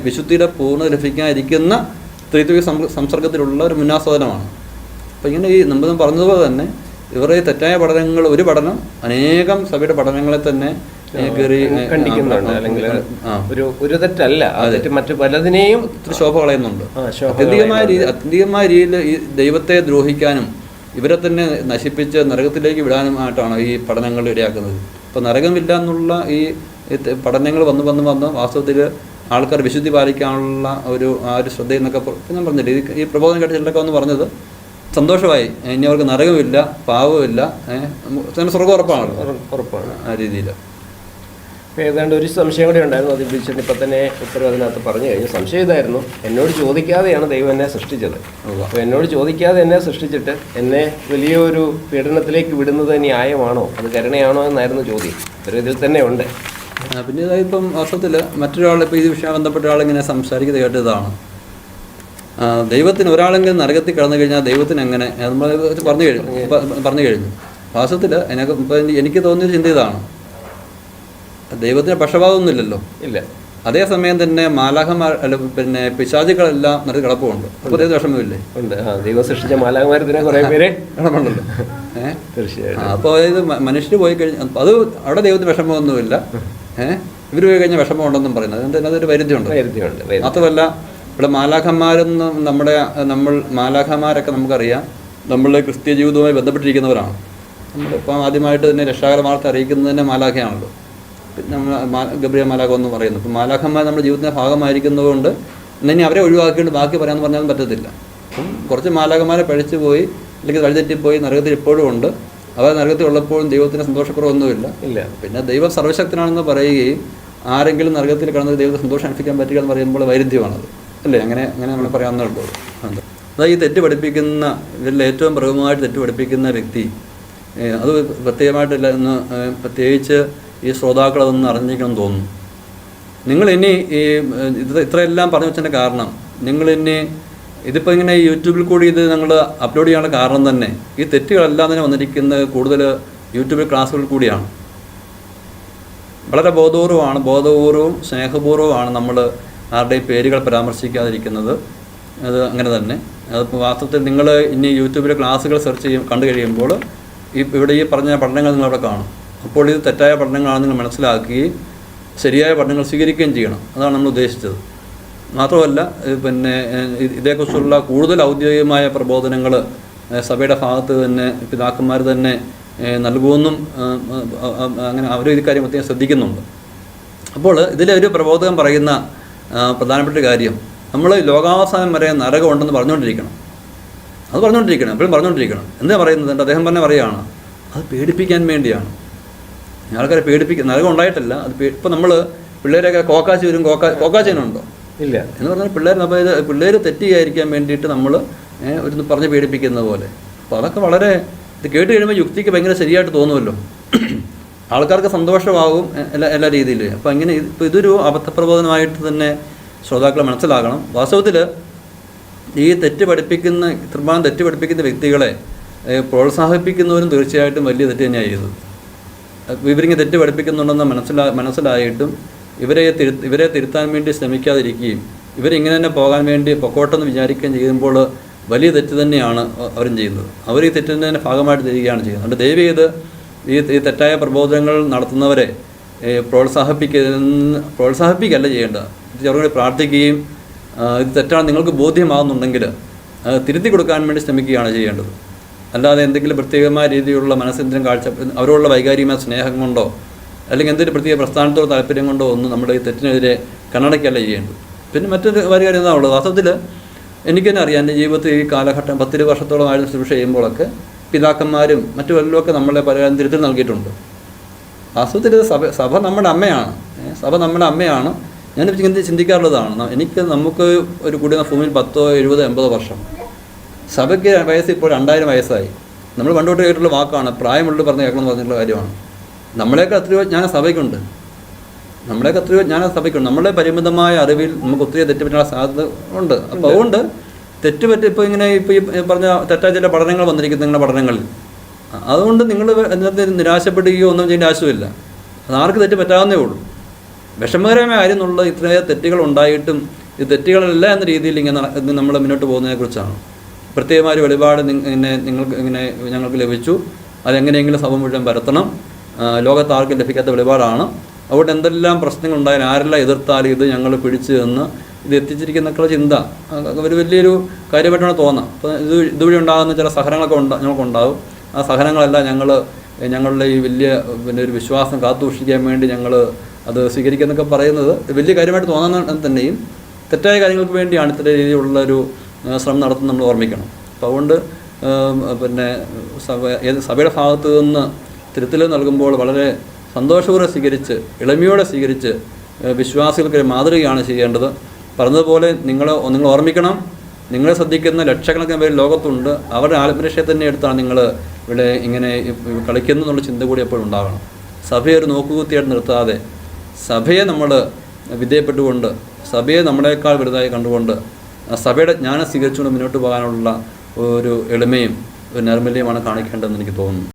[SPEAKER 2] വിശുദ്ധിയുടെ പൂർണ്ണത ലഭിക്കാതിരിക്കുന്ന ത്രിത്വിക സംസർഗത്തിലുള്ള ഒരു മുന്നാസ്വാദനമാണ്. അപ്പോൾ ഇങ്ങനെ ഈ നമ്മൾ പറഞ്ഞതുപോലെ തന്നെ ഇവരുടെ തെറ്റായ പഠനങ്ങൾ, ഒരു പഠനം അനേകം സഭയുടെ പഠനങ്ങളെ തന്നെ
[SPEAKER 1] ഖണ്ഡിക്കുന്നുണ്ട്, അല്ലെങ്കിൽ ഒരു തെറ്റല്ല, മറ്റു പലതിനെയും
[SPEAKER 2] ശോഭ കളയുന്നുണ്ട്. അത്യന്തികമായ രീതിയിൽ ഈ ദൈവത്തെ ദ്രോഹിക്കാനും ഇവരെ തന്നെ നശിപ്പിച്ച് നരകത്തിലേക്ക് വിടാനുമായിട്ടാണ് ഈ പഠനങ്ങൾ ഇടയാക്കുന്നത്. അപ്പോൾ നരകമില്ല എന്നുള്ള ഈ പഠനങ്ങൾ വന്ന് വാസ്തവത്തിൽ ആൾക്കാർ വിശുദ്ധി പാലിക്കാനുള്ള ആ ഒരു ശ്രദ്ധയെന്നൊക്കെ ഞാൻ പറഞ്ഞില്ലേ, ഈ പ്രബോധനം കേട്ട് ചിലരൊക്കെ ഒന്ന് പറഞ്ഞത് സന്തോഷമായി. ഇനി അവർക്ക് നരകമില്ല, പാവമില്ല, സ്വർഗ്ഗം ഉറപ്പാണ് ആ രീതിയിൽ.
[SPEAKER 1] ഏതാണ്ട് ഒരു സംശയം കൂടെ ഉണ്ടായിരുന്നു, അത് വിളിച്ചിട്ട് ഇപ്പം തന്നെ ഉത്തരവ് അതിനകത്ത് പറഞ്ഞു കഴിഞ്ഞു. സംശയം ഇതായിരുന്നു: എന്നോട് ചോദിക്കാതെയാണ് ദൈവം എന്നെ സൃഷ്ടിച്ചത്. അപ്പോൾ എന്നോട് ചോദിക്കാതെ എന്നെ സൃഷ്ടിച്ചിട്ട് എന്നെ വലിയൊരു പീഡനത്തിലേക്ക് വിടുന്നത് ന്യായമാണോ, അത് കരുണയാണോ എന്നായിരുന്നു ചോദ്യം. ഒരു ഇതിൽ തന്നെ ഉണ്ട്.
[SPEAKER 2] പിന്നെ ഇപ്പം വാസ്തവത്തിൽ മറ്റൊരാൾ ഇപ്പോൾ ഈ വിഷയം ബന്ധപ്പെട്ട ആളിങ്ങനെ സംസാരിക്കുന്നത് കേട്ടതാണ്: ദൈവത്തിന് ഒരാളെങ്കിലും നരകത്തിൽ കടന്നു കഴിഞ്ഞാൽ ദൈവത്തിന് എങ്ങനെ, നമ്മൾ പറഞ്ഞു കഴിഞ്ഞു. വാസ്തവത്തിൽ എനിക്ക് തോന്നിയൊരു ചിന്ത ഇതാണ്: ദൈവത്തിന് പക്ഷപാതമൊന്നുമില്ലല്ലോ, ഇല്ല. അതേസമയം തന്നെ മാലാഖമാർ പിന്നെ പിശാചുക്കളെല്ലാം നരകത്തിൽ കിടപ്പുണ്ട്. അപ്പോൾ ദൈവ വിഷമമില്ലേ? ഉണ്ട്. ദൈവം സൃഷ്ടിച്ച മാലാഖമാരത്തിന് കുറേ പേര് കിടപ്പുണ്ടല്ലോ. തീർച്ചയായും. അപ്പോൾ അതായത് മനുഷ്യർ പോയി കഴിഞ്ഞാൽ അത് അവിടെ ദൈവത്തിന് വിഷമമൊന്നുമില്ല. ഇവർ പോയി കഴിഞ്ഞാൽ വിഷമം ഉണ്ടെന്നും പറയുന്നത് അതൊരു വൈരുദ്ധ്യമുണ്ട്. മാത്രമല്ല ഇവിടെ മാലാഖമാരെന്ന് നമ്മൾ മാലാഖമാരൊക്കെ നമുക്കറിയാം, നമ്മളുടെ ക്രിസ്ത്യ ജീവിതവുമായി ബന്ധപ്പെട്ടിരിക്കുന്നവരാണ്. നമ്മളിപ്പം ആദ്യമായിട്ട് തന്നെ രക്ഷാകര വാർത്ത അറിയിക്കുന്നത് തന്നെ മാലാഖയാണല്ലോ. നമ്മൾ ഗബ്രിയേൽ മാലാഖ എന്ന് പറയുന്നത്. അപ്പോൾ മാലാഖന്മാർ നമ്മുടെ ജീവിതത്തിൻ്റെ ഭാഗമായിരിക്കുന്നതുകൊണ്ട് ഇനി അവരെ ഒഴിവാക്കിയിട്ട് ബാക്കി പറയാമെന്ന് പറഞ്ഞാലും പറ്റത്തില്ല. അപ്പം കുറച്ച് മാലാഖന്മാരെ പഴിച്ചു പോയി, അല്ലെങ്കിൽ വഴിതെറ്റിപ്പോയി നരകത്തിൽ ഇപ്പോഴും ഉണ്ട്. അവർ നരകത്തിൽ ഉള്ളപ്പോഴും ദൈവത്തിന് സന്തോഷക്കുറവൊന്നുമില്ല. പിന്നെ ദൈവം സർവശക്തനാണെന്ന് പറയുകയും ആരെങ്കിലും നരകത്തിൽ കിടന്നത് ദൈവത്തെ സന്തോഷം അനുഭവിക്കാൻ പറ്റുക എന്ന് പറയുമ്പോൾ വൈരുദ്ധ്യമാണത്, അല്ലേ? അങ്ങനെ നമ്മൾ പറയാവുന്നുള്ളൂ. അതായത് ഈ തെറ്റ് പഠിപ്പിക്കുന്ന, ഇവരിൽ ഏറ്റവും പ്രമുഖമായിട്ട് തെറ്റ് പഠിപ്പിക്കുന്ന വ്യക്തി, അത് പ്രത്യേകമായിട്ടില്ല എന്ന് പ്രത്യേകിച്ച് ഈ ശ്രോതാക്കൾ അതൊന്ന് അറിഞ്ഞിരിക്കണം തോന്നുന്നു. നിങ്ങളിനി ഈ ഇത്രയെല്ലാം പറഞ്ഞു വെച്ചതിൻ്റെ കാരണം, നിങ്ങളിനി ഇതിപ്പോൾ ഇങ്ങനെ യൂട്യൂബിൽ കൂടി ഇത് നിങ്ങൾ അപ്ലോഡ് ചെയ്യാനുള്ള കാരണം തന്നെ ഈ തെറ്റുകളെല്ലാം തന്നെ വന്നിരിക്കുന്നത് കൂടുതൽ യൂട്യൂബിൽ ക്ലാസ്സുകളിൽ കൂടിയാണ്. വളരെ ബോധപൂർവവും സ്നേഹപൂർവ്വമാണ് നമ്മൾ ആരുടെയും പേരുകൾ പരാമർശിക്കാതിരിക്കുന്നത്. അത് അങ്ങനെ തന്നെ. അതിപ്പോൾ വാസ്തവത്തിൽ നിങ്ങൾ ഇനി യൂട്യൂബിലെ ക്ലാസ്സുകൾ കണ്ടു കഴിയുമ്പോൾ ഇവിടെ ഈ പറഞ്ഞ പഠനങ്ങൾ നിങ്ങളവിടെ കാണും. അപ്പോൾ ഇത് തെറ്റായ പഠനങ്ങളാണെന്ന് നിങ്ങൾ മനസ്സിലാക്കുകയും ശരിയായ പഠനങ്ങൾ സ്വീകരിക്കുകയും ചെയ്യണം. അതാണ് നമ്മൾ ഉദ്ദേശിച്ചത്. മാത്രമല്ല പിന്നെ ഇതേക്കുറിച്ചുള്ള കൂടുതൽ ഔദ്യോഗികമായ പ്രബോധനങ്ങൾ സഭയുടെ ഭാഗത്ത് തന്നെ പിതാക്കന്മാർ തന്നെ നൽകുമെന്നും അങ്ങനെ അവർ ഈ കാര്യം പ്രത്യേകം ശ്രദ്ധിക്കുന്നുണ്ട്. അപ്പോൾ ഇതിലൊരു പ്രബോധകൻ പറയുന്ന പ്രധാനപ്പെട്ട കാര്യം, നമ്മൾ ലോകാവസാനം വരെ നരകം ഉണ്ടെന്ന് പറഞ്ഞുകൊണ്ടിരിക്കണം. അത് പറഞ്ഞുകൊണ്ടിരിക്കണം, എപ്പോഴും പറഞ്ഞുകൊണ്ടിരിക്കണം. എന്താ പറയുന്നത്? അദ്ദേഹം തന്നെ പറയുകയാണ്, അത് പേടിപ്പിക്കാൻ വേണ്ടിയാണ്. ആൾക്കാരെ പേടിപ്പിക്കുക. നരകം ഉണ്ടായിട്ടല്ല, അത് ഇപ്പോൾ നമ്മൾ പിള്ളേരൊക്കെ കോക്കാച്ചി വരും, കോക്കാച്ചേനുണ്ടോ? ഇല്ല എന്ന് പറഞ്ഞാൽ പിള്ളേർ തെറ്റിയായിരിക്കാൻ വേണ്ടിയിട്ട് നമ്മൾ ഒരു പറഞ്ഞ് പേടിപ്പിക്കുന്ന പോലെ. അപ്പോൾ അതൊക്കെ വളരെ ഇത് കേട്ട് കഴിയുമ്പോൾ യുക്തിക്ക് ഭയങ്കര ശരിയായിട്ട് തോന്നുമല്ലോ, ആൾക്കാർക്ക് സന്തോഷമാകും എല്ലാ രീതിയിലും. അപ്പോൾ ഇങ്ങനെ ഇപ്പോൾ ഇതൊരു അബദ്ധപ്രബോധനമായിട്ട് തന്നെ ശ്രോതാക്കളെ മനസ്സിലാക്കണം. വാസ്തവത്തിൽ ഈ തെറ്റ് പഠിപ്പിക്കുന്ന വ്യക്തികളെ പ്രോത്സാഹിപ്പിക്കുന്നവരും തീർച്ചയായിട്ടും വലിയ തെറ്റ് തന്നെയാണ് ചെയ്തത്. ഇവരിങ്ങനെ തെറ്റ് പഠിപ്പിക്കുന്നുണ്ടെന്ന് മനസ്സിലായിട്ടും ഇവരെ തിരുത്താൻ വേണ്ടി ശ്രമിക്കാതിരിക്കുകയും ഇവരിങ്ങനെ തന്നെ പോകാൻ വേണ്ടി പൊക്കോട്ടെന്ന് വിചാരിക്കുകയും ചെയ്യുമ്പോൾ വലിയ തെറ്റ് തന്നെയാണ് അവരും ചെയ്യുന്നത്. അവർ ഈ തെറ്റിൻ്റെ തന്നെ ഭാഗമായിട്ട് തരികയാണ് ചെയ്യുന്നത്. അതുകൊണ്ട് ദയവ് ചെയ്ത് ഈ തെറ്റായ പ്രബോധനങ്ങൾ നടത്തുന്നവരെ പ്രോത്സാഹിപ്പിക്കല്ല ചെയ്യേണ്ടത്. ചെറുകൂടി പ്രാർത്ഥിക്കുകയും ഇത് തെറ്റാണ് നിങ്ങൾക്ക് ബോധ്യമാകുന്നുണ്ടെങ്കിൽ തിരുത്തി കൊടുക്കാൻ വേണ്ടി ശ്രമിക്കുകയാണ് ചെയ്യേണ്ടത്. അല്ലാതെ എന്തെങ്കിലും പ്രത്യേകമായ രീതിയിലുള്ള മനസ്സിന്ദ്രം അവരോടുള്ള വൈകാരികമായ സ്നേഹം കൊണ്ടോ അല്ലെങ്കിൽ എന്തെങ്കിലും പ്രത്യേക പ്രസ്ഥാനത്തോട് താല്പര്യം കൊണ്ടോ ഒന്നും നമ്മുടെ ഈ തെറ്റിനെതിരെ കണ്ണടയ്ക്കല്ല ചെയ്യേണ്ടത്. പിന്നെ മറ്റൊരു കാര്യം എന്താ ഉള്ളത്, വാസ്തവത്തിൽ എനിക്ക് തന്നെ അറിയാം, എൻ്റെ ജീവിതത്തിൽ ഈ കാലഘട്ടം 10 വർഷത്തോളമായിട്ട് ശുശ്രൂഷ ചെയ്യുമ്പോഴൊക്കെ പിതാക്കന്മാരും മറ്റു വല്ലതുമൊക്കെ നമ്മളെ പല തിരുത്തൽ നൽകിയിട്ടുണ്ട്. വാസ്തവത്തിൽ സഭ നമ്മുടെ അമ്മയാണ്. സഭ നമ്മുടെ അമ്മയാണ്. ഞാനിപ്പോൾ ചിന്തിക്കാറുള്ളതാണ്, നമുക്ക് ഒരു കൂടിയ ഭൂമിയിൽ 10, 70, 80 വർഷം. സഭയ്ക്ക് വയസ്സ് ഇപ്പോൾ 2000 വയസ്സായി. നമ്മൾ പണ്ടോട്ട് കേട്ടുള്ള വാക്കാണ്, പ്രായമുള്ള പറഞ്ഞ് കേൾക്കണം എന്ന് പറഞ്ഞിട്ടുള്ള കാര്യമാണ്. നമ്മളെയൊക്കെ എത്രയോ ജ്ഞാനം സഭയ്ക്കുണ്ട്. നമ്മളുടെ പരിമിതമായ അറിവിൽ നമുക്ക് ഒത്തിരി തെറ്റുപറ്റാനുള്ള സാധ്യത ഉണ്ട്. അപ്പോൾ അതുകൊണ്ട് ഇപ്പോൾ ഈ പറഞ്ഞ തെറ്റായ ചില പഠനങ്ങൾ വന്നിരിക്കുന്നു നിങ്ങളുടെ പഠനങ്ങളിൽ. അതുകൊണ്ട് നിങ്ങൾ അതിനകത്ത് നിരാശപ്പെടുകയോ ഒന്നും ചെയ്യേണ്ട ആവശ്യമില്ല. അത് ആർക്ക് തെറ്റ് പറ്റാവുന്നേ ഉള്ളൂ. വിഷമകരമായ കാര്യം എന്നുള്ള ഇത്രയും തെറ്റുകൾ ഉണ്ടായിട്ടും ഇത് തെറ്റുകളല്ല എന്ന രീതിയിൽ ഇങ്ങനെ നമ്മൾ മുന്നോട്ട് പോകുന്നതിനെക്കുറിച്ചാണ്. പ്രത്യേകമായ ഒരു വെളിപാട് ഞങ്ങൾക്ക് ലഭിച്ചു, അതെങ്ങനെയെങ്കിലും സഭ മുഴുവൻ പരത്തണം. ലോകത്ത് ആർക്കും ലഭിക്കാത്ത വെളിപാടാണ്. അതുകൊണ്ട് എന്തെല്ലാം പ്രശ്നങ്ങളുണ്ടായാലും ആരെല്ലാം എതിർത്താലും ഇത് ഞങ്ങൾ പിടിച്ചു എന്ന് ഇത് എത്തിച്ചിരിക്കുന്നൊക്കെ ചിന്ത ഒരു വലിയൊരു കാര്യമായിട്ടാണ് തോന്നുക. അപ്പോൾ ഇതുവഴി ഉണ്ടാകുന്ന ചില സഹനങ്ങളൊക്കെ ഞങ്ങൾക്കുണ്ടാകും. ആ സഹനങ്ങളെല്ലാം ഞങ്ങളുടെ ഈ വലിയ ഒരു വിശ്വാസം കാത്തുസൂക്ഷിക്കാൻ വേണ്ടി ഞങ്ങൾ അത് സ്വീകരിക്കുന്നൊക്കെ പറയുന്നത് വലിയ കാര്യമായിട്ട് തോന്നുന്ന തന്നെയും തെറ്റായ കാര്യങ്ങൾക്ക് വേണ്ടിയാണ് ഇത്ര രീതിയിലുള്ളൊരു ശ്രമം നടത്തുന്നത് നമ്മൾ ഓർമ്മിക്കണം. അപ്പോൾ അതുകൊണ്ട് സഭയുടെ ഭാഗത്ത് നിന്ന് തിരുത്തൽ നൽകുമ്പോൾ വളരെ സന്തോഷപൂർവ്വം സ്വീകരിച്ച് എളിമയോടെ സ്വീകരിച്ച് വിശ്വാസികൾക്ക് മാതൃകയാണ് ചെയ്യേണ്ടത്. പറഞ്ഞതുപോലെ നിങ്ങൾ ഓർമ്മിക്കണം, നിങ്ങളെ ശ്രദ്ധിക്കുന്ന ലക്ഷക്കണക്കിന് പേര് ലോകത്തുണ്ട്. അവരുടെ ആത്മരക്ഷയെ തന്നെ എടുത്താണ് നിങ്ങൾ ഇവിടെ ഇങ്ങനെ കളിക്കുന്നു എന്നുള്ള ചിന്ത കൂടി എപ്പോഴും ഉണ്ടാകണം. സഭയെ ഒരു നോക്കുകുത്തിയായിട്ട് നിർത്താതെ സഭയെ നമ്മൾ വിധേയപ്പെട്ടുകൊണ്ട് സഭയെ നമ്മളെക്കാൾ വലുതായി കണ്ടുകൊണ്ട് സഭയുടെ ജ്ഞാനം സ്വീകരിച്ചുകൊണ്ട് മുന്നോട്ട് പോകാനുള്ള ഒരു എളിമയും ഒരു നൈർമല്യമാണ് കാണിക്കേണ്ടതെന്ന് എനിക്ക് തോന്നുന്നു.